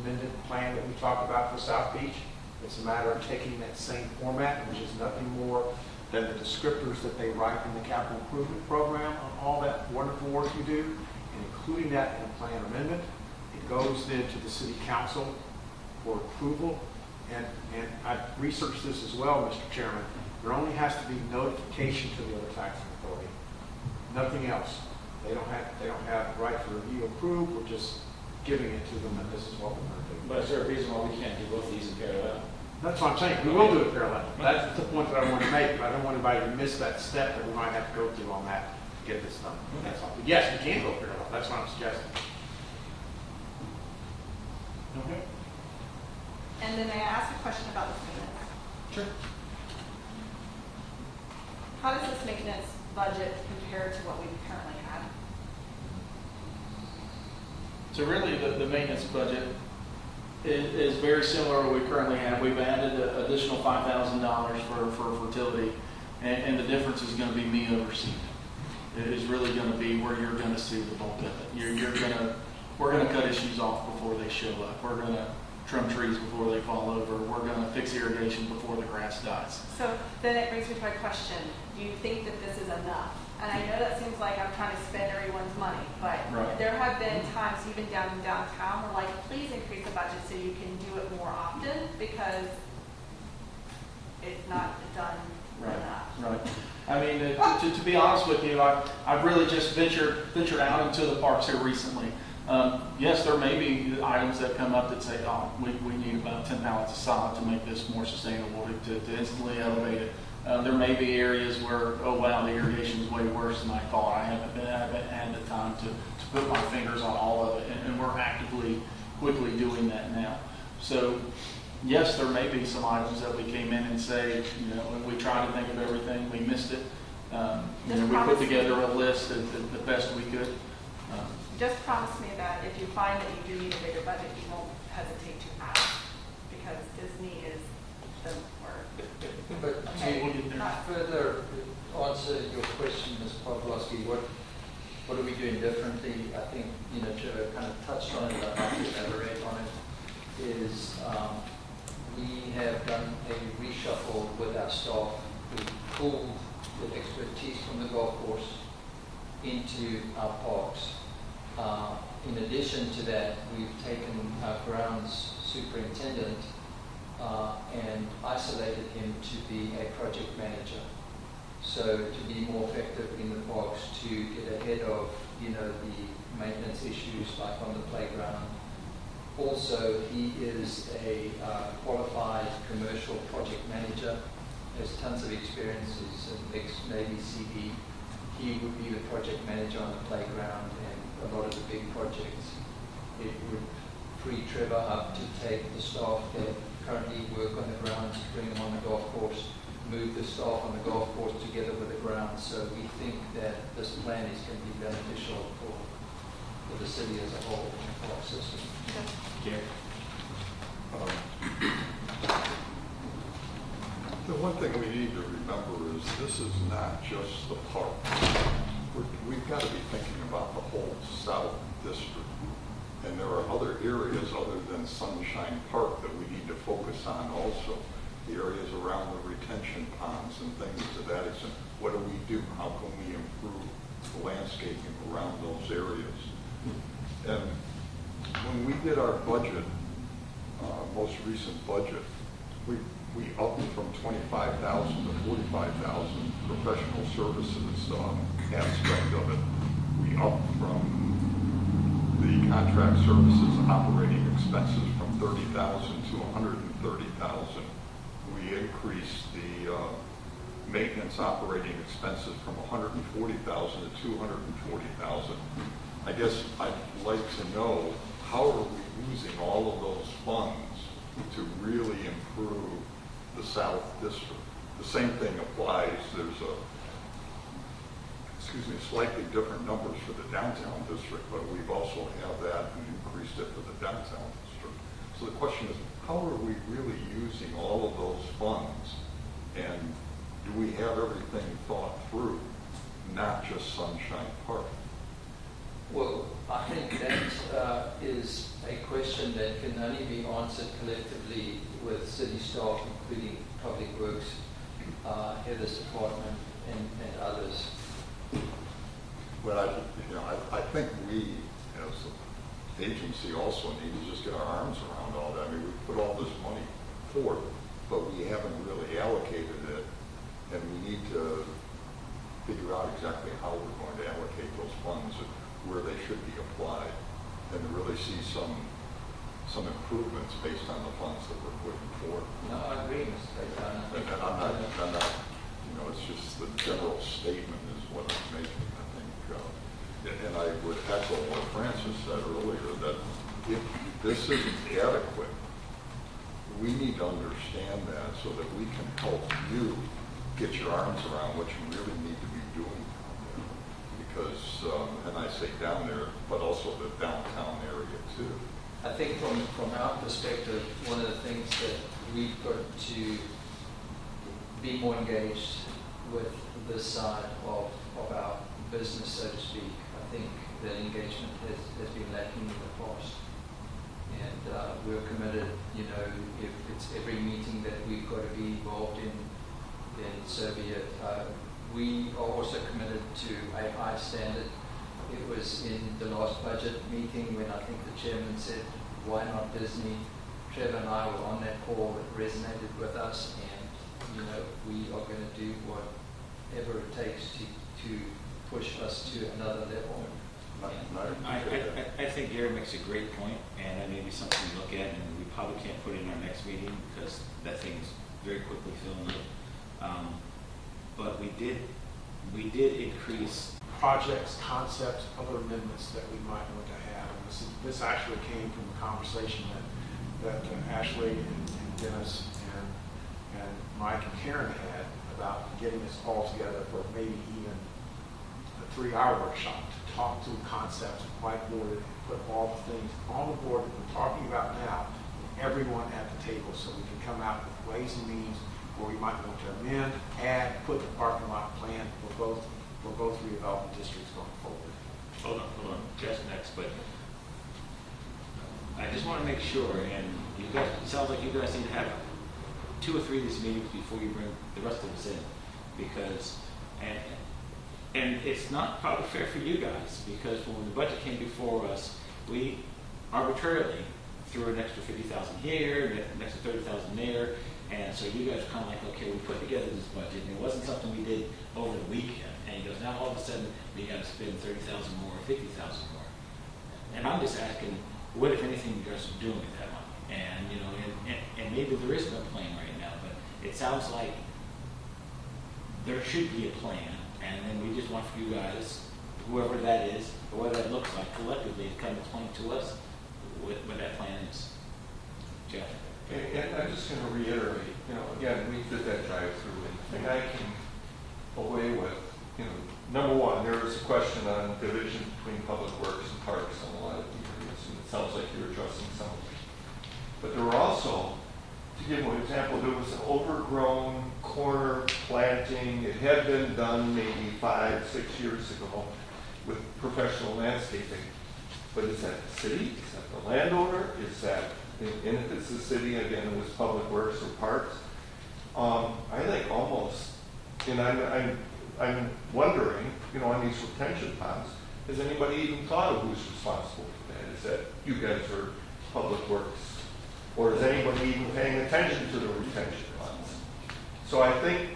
amended plan that we talked about for South Beach. It's a matter of taking that same format, which is nothing more than the descriptors that they write in the capital improvement program on all that wonderful work you do, and including that in a plan amendment. It goes then to the city council for approval. And I researched this as well, Mr. Chairman. There only has to be notification to the other taxing authority. Nothing else. They don't have the right to review, approve. We're just giving it to them, and this is what we're going to do. But is there a reason why we can't do both of these in parallel? That's what I'm saying. We will do it parallel. That's the point that I want to make, but I don't want anybody to miss that step that we might have to go through on that to get this done. That's all. But yes, we can go parallel. That's what I'm suggesting. Okay. And then may I ask a question about this maintenance? Sure. How does this maintenance budget compare to what we currently have? So really, the maintenance budget is very similar to what we currently have. We've added an additional $5,000 for fertility, and the difference is going to be me overseeing it. It is really going to be where you're going to see the bulk of it. We're going to cut issues off before they show up. We're going to trim trees before they fall over. We're going to fix irrigation before the grass dies. So then it brings me to my question. Do you think that this is enough? And I know that seems like I'm trying to spend everyone's money, but Right. there have been times even down in downtown where like, please increase the budget so you can do it more often because it's not done enough. Right. I mean, to be honest with you, I've really just ventured out into the parks here recently. Yes, there may be items that come up that say, oh, we need about 10 pallets of sod to make this more sustainable, to instantly elevate it. There may be areas where, oh wow, the irrigation is way worse than I thought. I haven't had the time to put my fingers on all of it, and we're quickly doing that now. So yes, there may be some items that we came in and say, we tried to think of everything, we missed it. We put together a list the best we could. Just promise me that if you find that you do need a bigger budget, you won't hesitate to ask because Disney is the word. But Okay. to further answer your question, Ms. Pawlowski, what are we doing differently? I think, Joe kind of touched on it, I'd like to elaborate on it, is we have done a reshuffle with our staff. We pulled the expertise from the golf course into our parks. In addition to that, we've taken our grounds superintendent and isolated him to be a project manager. So to be more effective in the parks, to get ahead of, the maintenance issues like on the playground. Also, he is a qualified commercial project manager, has tons of experiences, ex-Navy CD. He would be the project manager on the playground and a lot of the big projects. It would free Trevor up to take the staff that currently work on the grounds, bring them on the golf course, move the staff on the golf course together with the grounds. So we think that this plan is going to be beneficial for the city as a whole and the park system. Jerry? The one thing we need to remember is this is not just the park. We've got to be thinking about the whole South District. And there are other areas other than Sunshine Park that we need to focus on also. The areas around the retention ponds and things to that extent. What do we do? How can we improve the landscaping around those areas? And when we did our budget, most recent budget, we upped from 25,000 to 45,000 professional services aspect of it. We upped from the contract services operating expenses from 30,000 to 130,000. We increased the maintenance operating expenses from 140,000 to 240,000. I guess I'd like to know, how are we using all of those funds to really improve the South District? The same thing applies. There's slightly different numbers for the downtown district, but we've also have that and increased it for the downtown district. So the question is, how are we really using all of those funds? And do we have everything thought through? not just Sunshine Park. Well, I think that is a question that can only be answered collectively with city staff, including Public Works, Heather's department, and others. Well, I think we, as an agency, also need to just get our arms around all that. I mean, we put all this money forth, but we haven't really allocated it, and we need to figure out exactly how we're going to allocate those funds and where they should be applied, and to really see some improvements based on the funds that we're putting forth. No, I agree, Mr. President. And I'm not, it's just the general statement is what I'm making, I think. And I would echo what Francis said earlier, that if this isn't adequate, we need to understand that so that we can help you get your arms around what you really need to be doing down there. Because, and I say down there, but also the downtown area too. I think from our perspective, one of the things that we've got to be more engaged with this side of our business, so to speak. I think the engagement has been lacking in the past. And we're committed, if it's every meeting that we've got to be involved in, then so be it. We are also committed to a high standard. It was in the last budget meeting when I think the chairman said, why not Disney? Trevor and I were on that call. It resonated with us, and we are going to do whatever it takes to push us to another level. I think Gary makes a great point, and that may be something we look at, and we probably can't put it in our next meeting because that thing's very quickly filling up. But we did increase Projects, concepts, other amendments that we might want to have. And this actually came from a conversation that Ashley and Dennis and Mike and Karen had about getting us all together for maybe even a 3-hour workshop to talk through concepts, whiteboard it, and put all the things on the board that we're talking about now, and everyone at the table, so we can come out with ways and means where we might want to amend, add, put the parking lot plan for both redevelopment districts going forward. Hold on, just next, but I just want to make sure, and you guys, it sounds like you guys need to have 2 or 3 of these meetings before you bring the rest of us in, because, and it's not probably fair for you guys, because when the budget came before us, we arbitrarily threw an extra 50,000 here, an extra 30,000 there, and so you guys are kind of like, okay, we put together this budget, and it wasn't something we did over the weekend. And he goes, now all of a sudden we got to spend 30,000 more or 50,000 more. And I'm just asking, what if anything you guys are doing with that money? And and maybe there isn't a plan right now, but it sounds like there should be a plan. And then we just want for you guys, whoever that is, or what that looks like collectively, to come explain to us what that plan is. Jeff. And I'm just going to reiterate, again, we did that drive-through, and I came away with, number one, there was a question on division between public works and parks in a lot of the areas, and it sounds like you're addressing some of it. But there were also, to give you an example, there was an overgrown corner planting. It had been done maybe 5, 6 years ago with professional landscaping. But is that the city? Is that the landowner? Is that, and if it's the city, again, it was public works or parks. I think almost, and I'm wondering, on these retention ponds, has anybody even thought of who's responsible for that? Is that you guys are public works? Or is anybody even paying attention to the retention ponds? So I think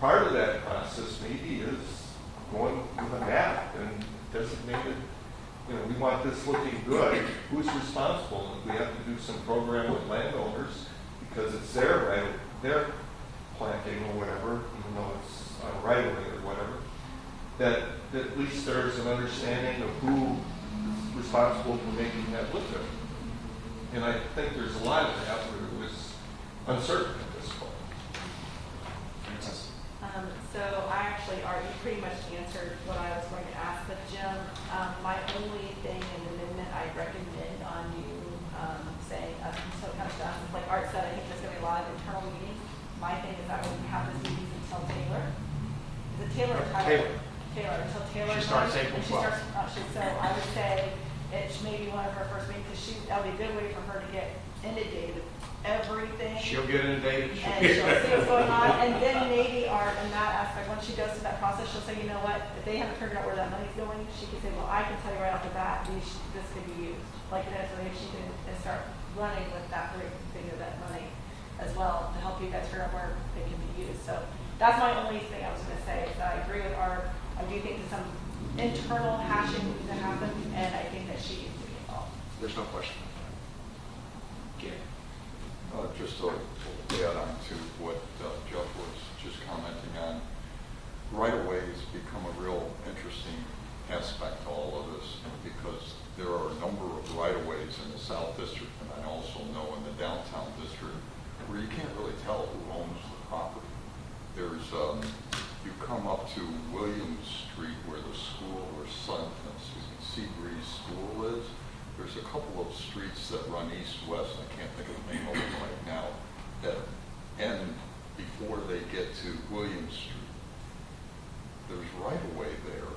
part of that process maybe is going with a map and designated, we want this looking good. Who's responsible? If we have to do some program with landowners because it's their planting or whatever, even though it's on a right of way or whatever, that at least there's an understanding of who is responsible for making that look good. And I think there's a lot of that where it was uncertain at this point. So I actually already pretty much answered what I was going to ask, but Jim, my only thing in the amendment I recommend on you saying so kind of stuff is like Art said, I think there's going to be a lot of internal meetings. My thing is I wouldn't have this meetings until Taylor. Is it Taylor or Tyler? Taylor, until Taylor. She starts comes, April and she 12th. starts, so I would say it's maybe one of her first meetings, because that would be a good way for her to get inundated with everything. She'll get inundated. And she'll see what's going on, and then maybe Art, in that aspect, once she goes through that process, she'll say, you know what, if they haven't figured out where that money's going, she can say, well, I can tell you right off the bat, this could be used. Like that, so maybe she can start running with that rate figure, that money as well, to help you guys figure out where it can be used. So that's my only thing I was gonna say, is that I agree with Art. I do think that some internal hashing needs to happen, and I think that she needs to be involved. There's no question. Gary? Just to add on to what Jeff was just commenting on, right-of-ways become a real interesting aspect to all of this, because there are a number of right-of-ways in the South District, and I also know in the Downtown District, where you can't really tell who owns the property. There's, you come up to Williams Street where the school, or Seabreeze School is. There's a couple of streets that run east-west, I can't think of the name of them right now, that end before they get to Williams Street. There's right-of-way there.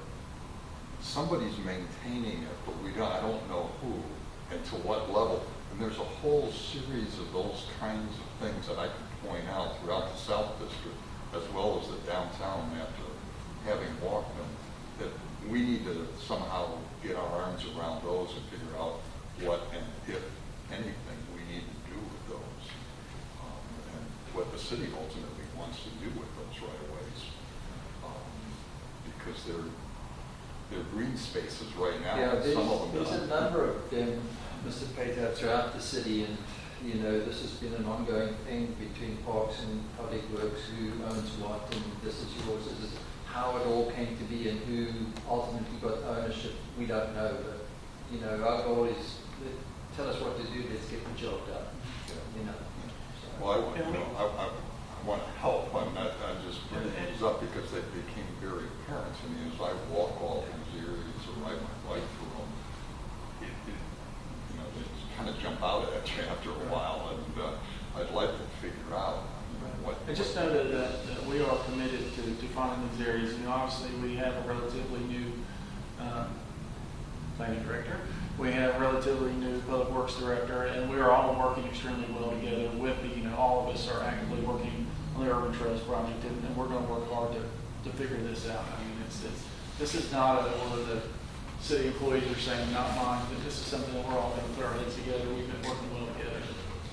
Somebody's maintaining it, but I don't know who and to what level. And there's a whole series of those kinds of things that I can point out throughout the South District, as well as the downtown, after having walked them, that we need to somehow get our arms around those and figure out what and if anything we need to do with those, and what the city ultimately wants to do with those right-of-ways, because they're green spaces right now. Yeah, and some of them there's a number of them, Mr. Pater, throughout the city, and this has been an ongoing thing between Parks and Public Works, who owns what, and this is yours. This is how it all came to be, and who ultimately got ownership, we don't know. But our goal is, tell us what to do, let's get the job done. Well, I want to help on that. I just bring these up because they became very apparent to me as I walk all these areas or ride my bike through them. They kind of jump out at you after a while, and I'd like to figure out what. I just know that we are committed to finding these areas. Obviously, we have a relatively new planning director. We have a relatively new public works director, and we are all working extremely well together with all of us are actively working on the Urban Trails project, and we're going to work hard to figure this out. I mean, this is not one of the city employees are saying, not mine, but this is something that we're all going to put our heads together. We've been working well together.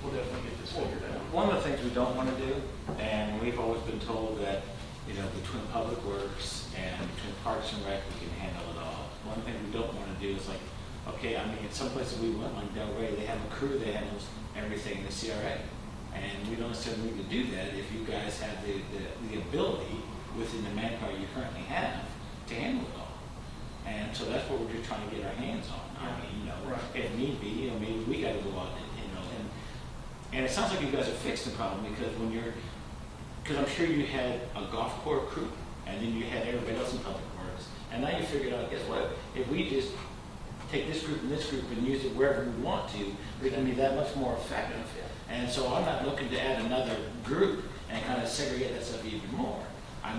We'll definitely get this figured out. One of the things we don't want to do, and we've always been told that, between Public Works and between Parks and Rec, we can handle it all. One thing we don't want to do is okay, in some places we went, like Delray, they have a crew that handles everything in the CRA. And we don't necessarily need to do that if you guys have the ability within the manpower you currently have to handle it all. And so that's what we're just trying to get our hands on. Right. If need be, maybe we got to go out and it sounds like you guys have fixed the problem, because I'm sure you had a golf course crew, and then you had everybody else in Public Works, and now you figured out, guess what? If we just take this group and use it wherever we want to, we can be that much more effective. And so I'm not looking to add another group and kind of segregate that stuff even more. I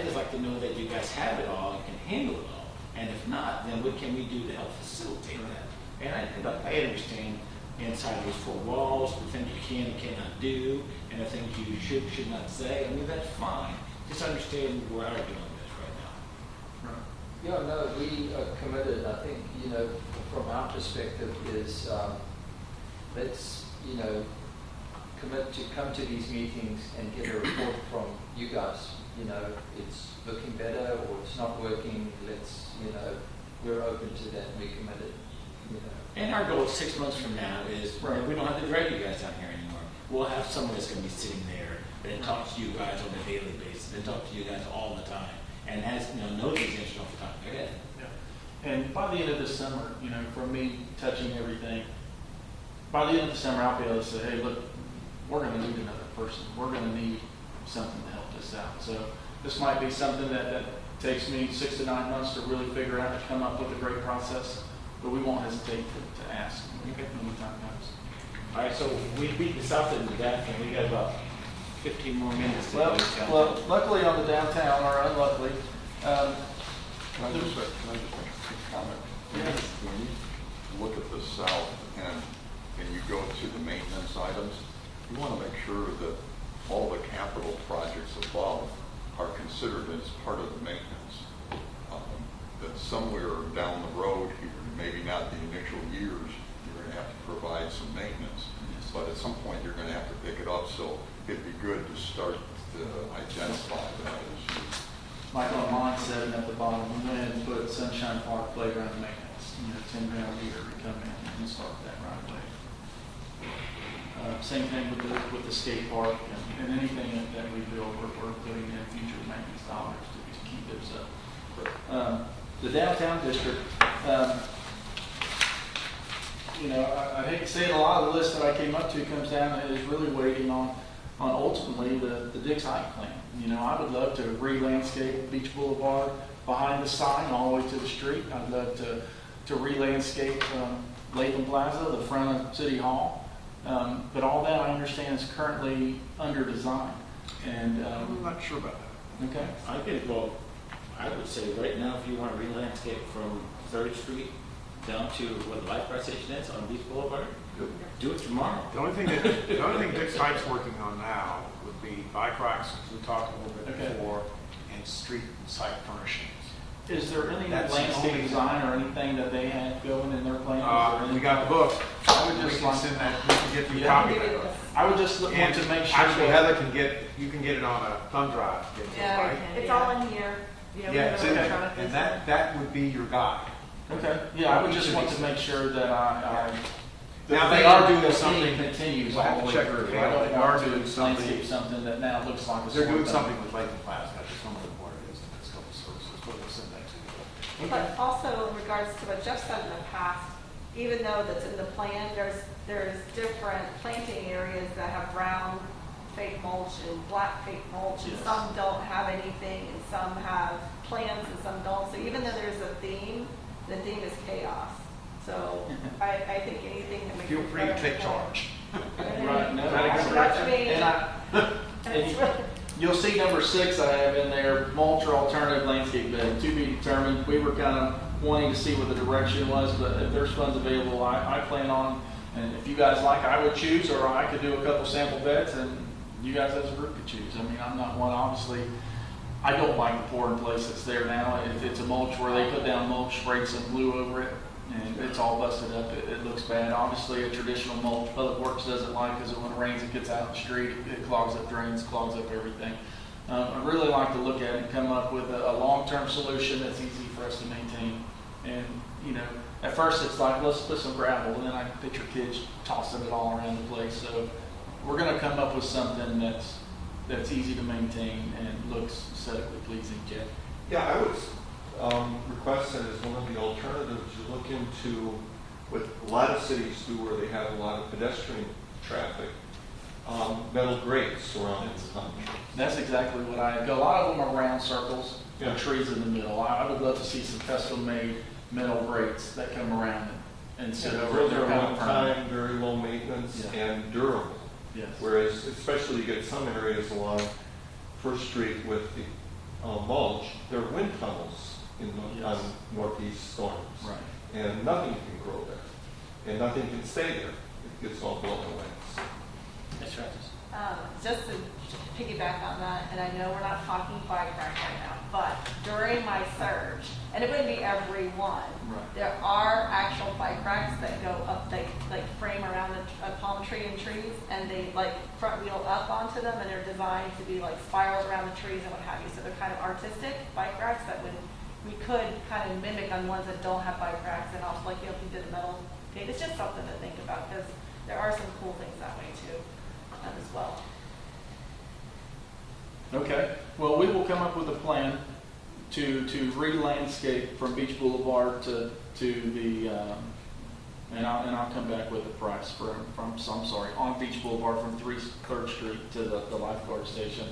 just like to know that you guys have it all and can handle it all. And if not, then what can we do to help facilitate that? And I understand inside those four walls, the things you can and cannot do, and the things you should not say. That's fine. Just understand where I'm doing this right now. Yeah, no, we are committed. I think, from our perspective is, let's, commit to come to these meetings and get a report from you guys. It's looking better or it's not working. Let's, we're open to that and we're committed. And our goal 6 months from now is we don't have to drag you guys down here anymore. We'll have someone that's going to be sitting there that talks to you guys on a daily basis and talks to you guys all the time and has knows these answers off the top of their head. Yeah. And by the end of this summer, from me touching everything, by the end of the summer, I'll be able to say, hey, look, we're going to need another person. We're going to need something to help us out. So this might be something that takes me 6 to 9 months to really figure out and come up with a great process. But we won't hesitate to ask when the time comes. All right, so we beat the South end to death, and we got about 15 more minutes to Well, go. luckily on the downtown, or unluckily, Can I just make a quick comment? Yes. When you look at the south and you go to the maintenance items, you want to make sure that all the capital projects above are considered as part of the maintenance. That somewhere down the road here, maybe not the initial years, you're going to have to provide some maintenance. But at some point, you're going to have to pick it up, so it'd be good to start to identify that as you. Like on line 7 at the bottom, we went ahead and put Sunshine Park playground maintenance, $10 grand a year to come in and start that right away. Same thing with the skate park and anything that we build, we're putting in future maintenance dollars to keep those up. The downtown district, I hate to say it, a lot of the list that I came up to comes down is really waiting on ultimately the Dix Height plan. I would love to re-landscape Beach Boulevard behind the sign all the way to the street. I'd love to re-landscape Latham Plaza, the front of City Hall. But all that I understand is currently under design. And I'm not sure about that. okay. I would say right now, if you want to re-landscape from 3rd Street down to where the lifeguard station is on Beach Boulevard, do it tomorrow. The only thing Dick Site's working on now would be bike racks, as we talked a little bit Okay. before, and street and site furnishings. Is there any That's the landscape only- design or anything that they had going in their plan? Is there We any- got the book. I would We just can like send that, we can get you a Yeah. copy of that book. I would just want And to make sure. actually, that- Heather you can get it on a thumb drive. Get it, Yeah, right? It's all in here. we Yeah, have it's in there. electronically And sent. that would be your guide. Okay, yeah, I would Each just of want these to make sure that that Now, the they are doing theme something. continues We'll have all the to way check through. the I panel. don't They are want to doing something. landscape something that now looks like a. They're doing sort of- something with Latham Plaza. I just don't know what it is. The next couple of services, but we'll send that to you. But also in regards to what Jeff said in the past, even though that's in the plan, there's different planting areas that have brown fake mulch and black fake mulch, and Yes. some don't have anything, and some have plants, and some don't. So even though there's a theme, the theme is chaos. So I think anything that we Feel can free to put take in- charge. Right, no, That's That's me. And It's really- you'll see number 6 I have in there, mulch or alternative landscape bedding, to be determined. We were kind of wanting to see what the direction was, but if there's funds available, I plan on, and if you guys like, I would choose, or I could do a couple sample beds, and you guys as a group could choose. I mean, I'm not one, obviously, I don't like the pour in place that's there now. If it's a mulch where they put down mulch, sprayed some glue over it, and it's all busted up, it looks bad. Obviously, a traditional mulch, Public Works doesn't like, because when it rains, it gets out in the street, it clogs up drains, clogs up everything. I'd really like to look at it and come up with a long-term solution that's easy for us to maintain. And, at first it's like, let's put some gravel, and then I picture kids tossing it all around the place. So we're gonna come up with something that's easy to maintain and looks aesthetically pleasing, Jeff. Yeah, I would request that as one of the alternatives, you look into what a lot of cities do where they have a lot of pedestrian traffic, metal grates surrounding the country. That's exactly what a lot of them are round circles, Yeah. with trees in the middle. I would love to see some custom-made metal grates that come around and sit over. Those They're are kind of permanent. one-time, very low maintenance, Yeah. and durable. Yes. Whereas, especially you get some areas along First Street with the mulch, there are wind tunnels on Yes. northeast storms. Right. And nothing can grow there, and nothing can stay there. It gets all blown away. That's right. Just to piggyback on that, and I know we're not talking bike rack right now, but during my search, and it wouldn't be every one, Right. there are actual bike racks that go up, they like frame around a palm tree and trees, and they like front wheel up onto them, and they're designed to be like spiraled around the trees and what have you. So they're kind of artistic bike racks that we could kind of mimic on ones that don't have bike racks, and also like, if you did a metal gate. It's just something to think about, because there are some cool things that way too, as well. Okay, well, we will come up with a plan to re-landscape from Beach Boulevard to the, and I'll come back with a price on Beach Boulevard from 3rd Street to the lifeguard station.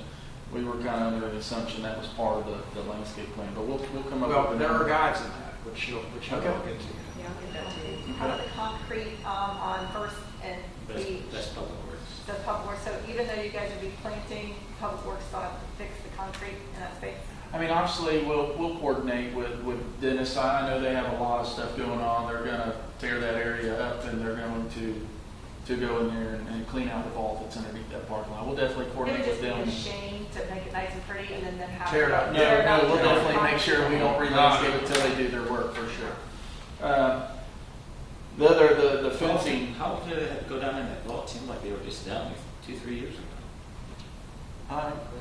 We were kind of under the assumption that was part of the landscape plan, but we'll come up with. Well, there are guides in that, which I'll Okay. get to you. Yeah, I'll get that to you. How about the concrete on First and Beach? That's Public Works. The Public Works, so even though you guys would be planting, Public Works still have to fix the concrete in that space? I mean, obviously, we'll coordinate with Dennis. I know they have a lot of stuff going on. They're gonna tear that area up, and they're going to go in there and clean out the vault that's underneath that parking lot. We'll definitely It would coordinate just with be them. a shame to make it nice and pretty and then have. Tear it up. tear it No, up. we'll definitely make sure we don't re-landscape it until they do their work, for sure. The fencing, How did it go down in that vault? Seemed like they were just down like 2-3 years ago.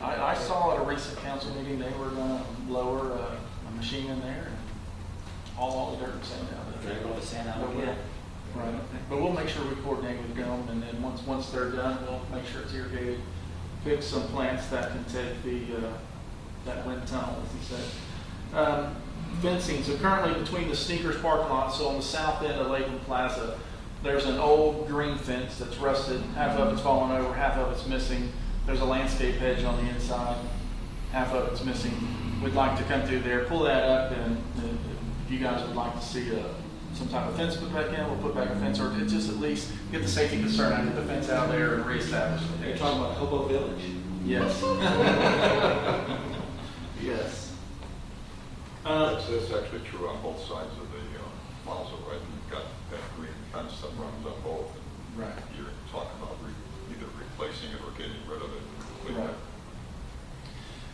I saw at a recent council meeting, they were gonna lower a machine in there and haul all the dirt and sand out of Drag it. all the sand out But of we'll- it. Right, but we'll make sure we coordinate with them, and then once they're done, we'll make sure it's irrigated. Pick some plants that can take that wind tunnel, as you said. Fencing, so currently between the sneakers parking lot, so on the south end of Lakeland Plaza, there's an old green fence that's rusted, half of it's fallen over, half of it's missing. There's a landscape hedge on the inside, half of it's missing. We'd like to come through there, pull that up, and if you guys would like to see some type of fence put back in, we'll put back a fence, or just at least get the safety concern out, get the fence out there and reestablish the You're hedge. talking about Hobo Village? Yes. Yes. That's actually true on both sides of the plaza, right? You've got that green fence that runs on both. and Right. You're talking about either replacing it or getting rid of it completely.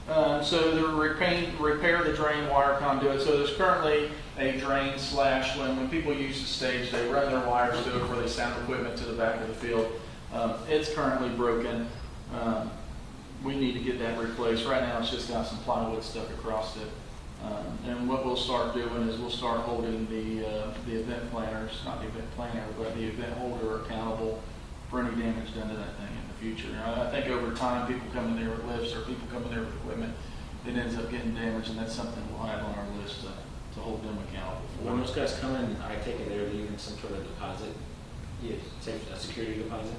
Right. So the repair the drain wire conduit. So there's currently a drain slash, when people use the stage, they run their wires to it where they sound equipment to the back of the field. It's currently broken. We need to get that replaced. Right now, it's just got some plywood stuck across it. And what we'll start doing is we'll start holding the event planners, not the event planner, but the event holder accountable for any damage done to that thing in the future. I think over time, people come in there with lifts or people come in there with equipment, it ends up getting damaged, and that's something we'll have on our list to hold them accountable for. When those guys come in, I take it they're leaving some sort of deposit? Yeah, say a security deposit?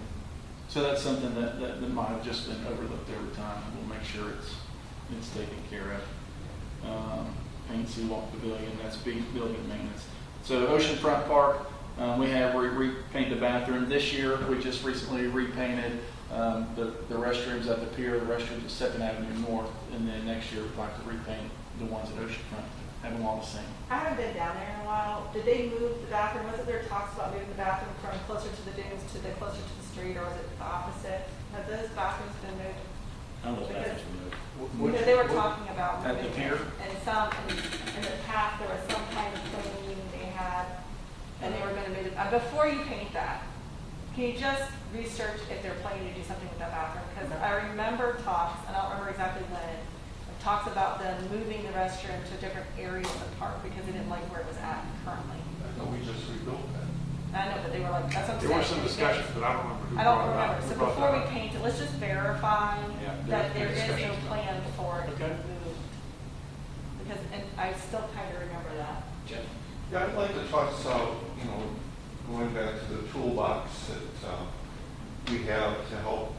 So that's something that might have just been overlooked over time. We'll make sure it's taken care of. Paint Seawalk Pavilion, that's building maintenance. So Oceanfront Park, we have repainted the bathroom. This year, we just recently repainted the restrooms at the pier, the restrooms at 2nd Avenue North, and then next year we'd like to repaint the ones at Oceanfront, have them all the same. I haven't been down there in a while. Did they move the bathroom? Wasn't there talks about moving the bathroom from closer to the dunes to the closer to the street, or was it the opposite? Have those bathrooms been moved? How those bathrooms were moved? Because they were talking about At the moving pier? it. And in the past, there was some kind of planning meeting they had, and they were gonna move it. Before you paint that, can you just research if they're planning to do something with that bathroom? Because I remember talks, and I don't remember exactly when, but talks about them moving the restroom to different areas of the park because they didn't like where it was at currently. I know we just rebuilt that. I know, but they were like, that's what I'm saying. There were some discussions, but I don't remember who I don't brought it up. remember. Who So brought before that we up? paint it, let's just verify Yeah, that there there's is no discussions. plan for it to Okay. be moved. Because, and I still kind of remember that. Jeff? Yeah, I'd like to talk about, going back to the toolbox that we have to help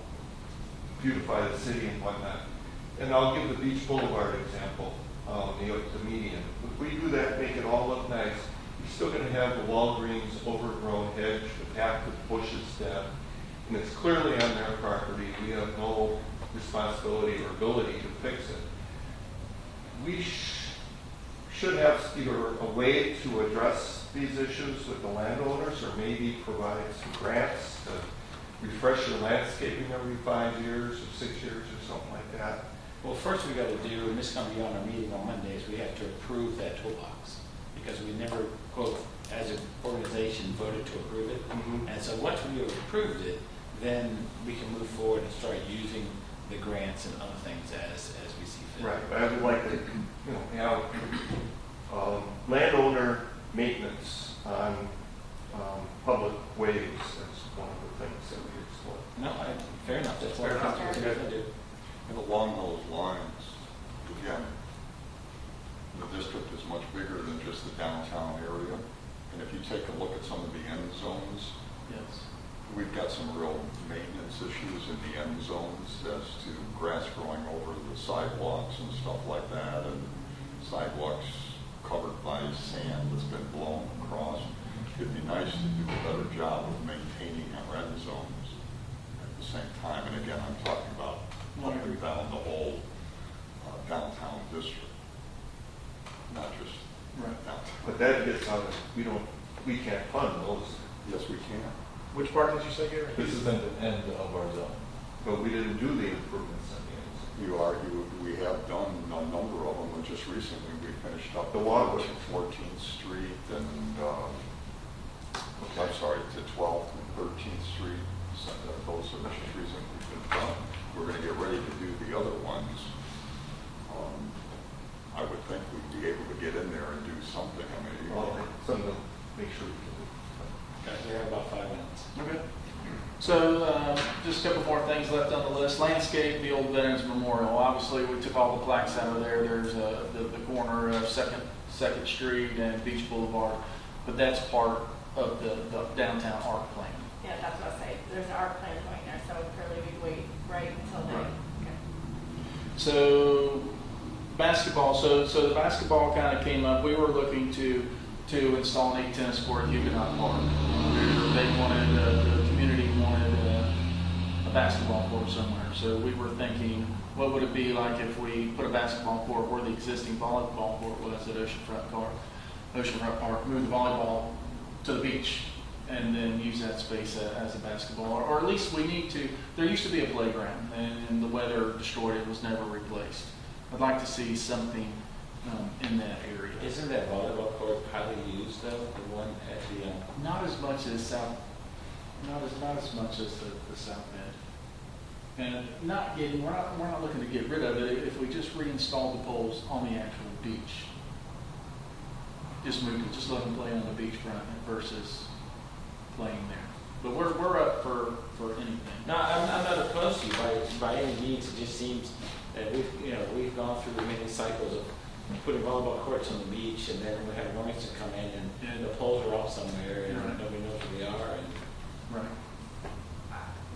beautify the city and whatnot. And I'll give the Beach Boulevard example, the median. If we do that, make it all look nice, you're still going to have the Walgreens overgrown hedge, the path with bushes down, and it's clearly on their property. We have no responsibility or ability to fix it. We should have either a way to address these issues with the landowners, or maybe provide some grants to refresh your landscaping every 5 years or 6 years or something like that. Well, first we got to do, and this is going to be on our meeting on Monday, is we have to approve that toolbox. Because we never, quote, as an organization voted to approve it. Mhm. And so once we have approved it, then we can move forward and start using the grants and other things as we see fit. Right, but I would like to, have landowner maintenance on public ways. That's one of the things that we explore. No, fair enough. That's what Fair enough. we're going to do. And along those lines, again, the district is much bigger than just the downtown area. And if you take a look at some of the end zones, Yes. we've got some real maintenance issues in the end zones as to grass growing over the sidewalks and stuff like that, and sidewalks covered by sand that's been blown across. It'd be nice to do a better job of maintaining our end zones at the same time. And again, I'm talking about up and down the whole downtown district. but that gets out of, we can't fund those, Yes, we can. Which part did you say, Gary? This is at the end of our zone. but we didn't do the improvements in the We have done a number of them, and just recently we finished up The waterway. 14th Street and, I'm sorry, to 12th and 13th Street. So those are the streets that we've been done. We're gonna get ready to do the other ones. I would think we'd be able to get in there and do something. I mean, Well, some of them, make sure we can do. Okay, we have about 5 minutes. Okay. So, just a couple more things left on the list. Landscape, the old Veterans Memorial. Obviously, we took all the plaques out of there. There's the corner of Second Street and Beach Boulevard, but that's part of the downtown art plan. Yeah, that's what I say. There's an art plan going there, so clearly we wait right until then. Right. Okay. So basketball, so the basketball kind of came up. We were looking to install an 8 tennis court at Huguenot Park. They wanted, the community wanted a basketball court somewhere. So we were thinking, what would it be like if we put a basketball court where the existing volleyball court was at Oceanfront Park, move the volleyball to the beach, and then use that space as a basketball, or at least we need to. There used to be a playground, and the weather destroyed it. Was never replaced. I'd like to see something in that area. Isn't that volleyball court highly used though, the one at the, Not as much as not as much as the south end. And we're not looking to get rid of it. If we just reinstall the poles on the actual beach, just let them play on the beachfront versus playing there. But we're up for anything. No, I'm not opposed to you by any means. It just seems that we've gone through many cycles of putting volleyball courts on the beach, and then we have warnings to come in, and the poles are off somewhere, and Right. nobody knows where they are. And Right.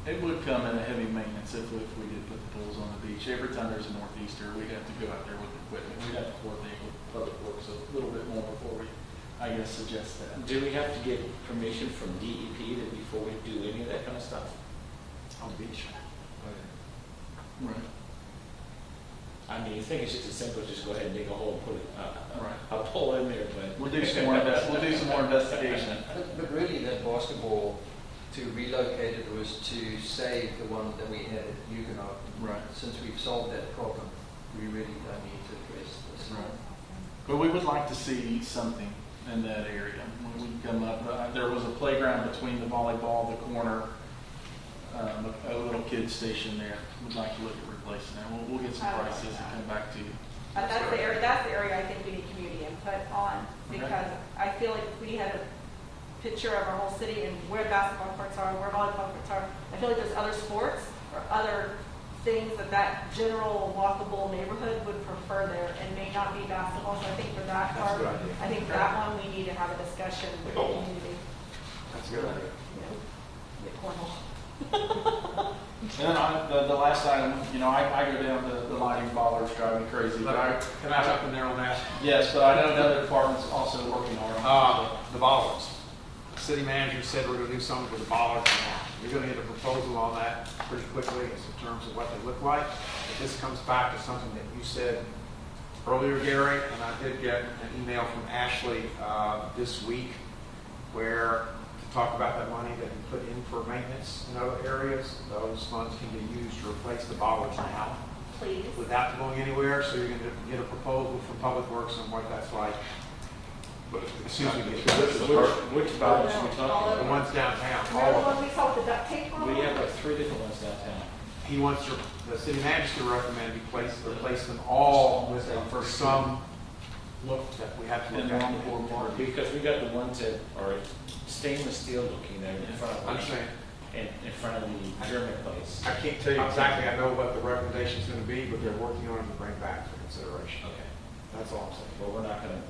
It would come in a heavy maintenance if we did put the poles on the beach. Every time there's a northeaster, we'd have to go out there with equipment. We'd have to coordinate with Public Works a little bit more before we, I guess, suggest that. do we have to get permission from DEP before we do any of that kind of stuff? On the beach. Right. I mean, you think it's just as simple as just go ahead and dig a hole and put Right. a pole in there, but. We'll do some more investigation. But really, that basketball, to relocate it was to save the one that we had at Huguenot. Right. Since we've solved that problem, we really don't need to address this. Right. But we would like to see something in that area. When we come up, there was a playground between the volleyball, the corner, a little kid station there. We'd like to look at replacing that. We'll get some prices and come back to you. That's the area I think we need community input on, because I feel like if we had a picture of our whole city and where basketball courts are, where volleyball courts are, I feel like there's other sports or other things that general walkable neighborhood would prefer there, and may not be basketball. So I think for that part, That's a good idea. I think that one we need to have a discussion with the community. That's a good idea. Get cornhole. And then the last item, I go down the lighting bollards, drive me crazy. But Can I jump in there on that? yes, but I know the other departments also working on it. The bollards. The city manager said we're gonna do something with the bollards. You're gonna get a proposal on that pretty quickly in terms of what they look like. But this comes back to something that you said earlier, Gary, and I did get an email from Ashley this week where to talk about that money that we put in for maintenance in other areas. Those funds can be used to replace the bollards now Please. without going anywhere. So you're gonna get a proposal from Public Works on what that's like. But As soon as we get Which bollards are we talking the about? ones downtown, Remember all the of them. one we saw with the duct tape on? We have like 3 different ones downtown. He wants the city manager to recommend replace them all with for some look that we have to In look the at. wrong board part. Because we got the ones that are stainless steel looking there in front of I'm saying, in front of the German place. I can't tell you exactly, I know what the recommendation's gonna be, but they're working on it to bring back for consideration. Okay. That's all I'm saying. Well, we're not gonna,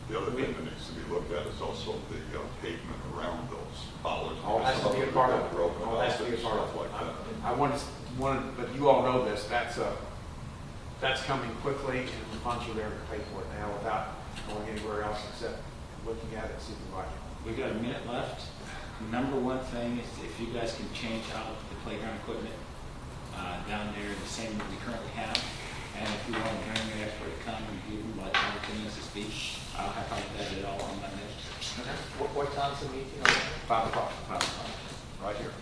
the other thing that needs to be looked at is also the pavement around those bollards. All has to be a part of it. Broken All has to be a part of stuff like that. it. I wanted, but you all know this, that's coming quickly, and the funds are there to pay for it now without going anywhere else except looking at it, see if we like it. we got a minute left. Number one thing is if you guys can change out the playground equipment down there the same that we currently have, And if you want to bring your expert to come and give them like 5 or 10 minutes to speak, I'll have fun with that at all on Monday. What time's the meeting on that? 5 o'clock. 5 o'clock. Right here.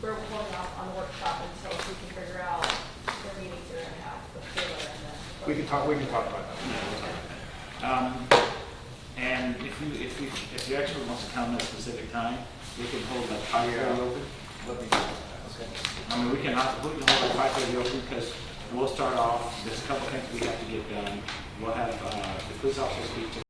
We're holding off on the workshop until we can figure out the meetings they're gonna have, the trailer and the. We can talk about that. And if the expert wants to come at a specific time, we can hold that 5:30 open. Let me know. Okay. I mean, we can hold that 5:30 open because we'll start off, there's a couple things we have to get done. We'll have the police officer speak to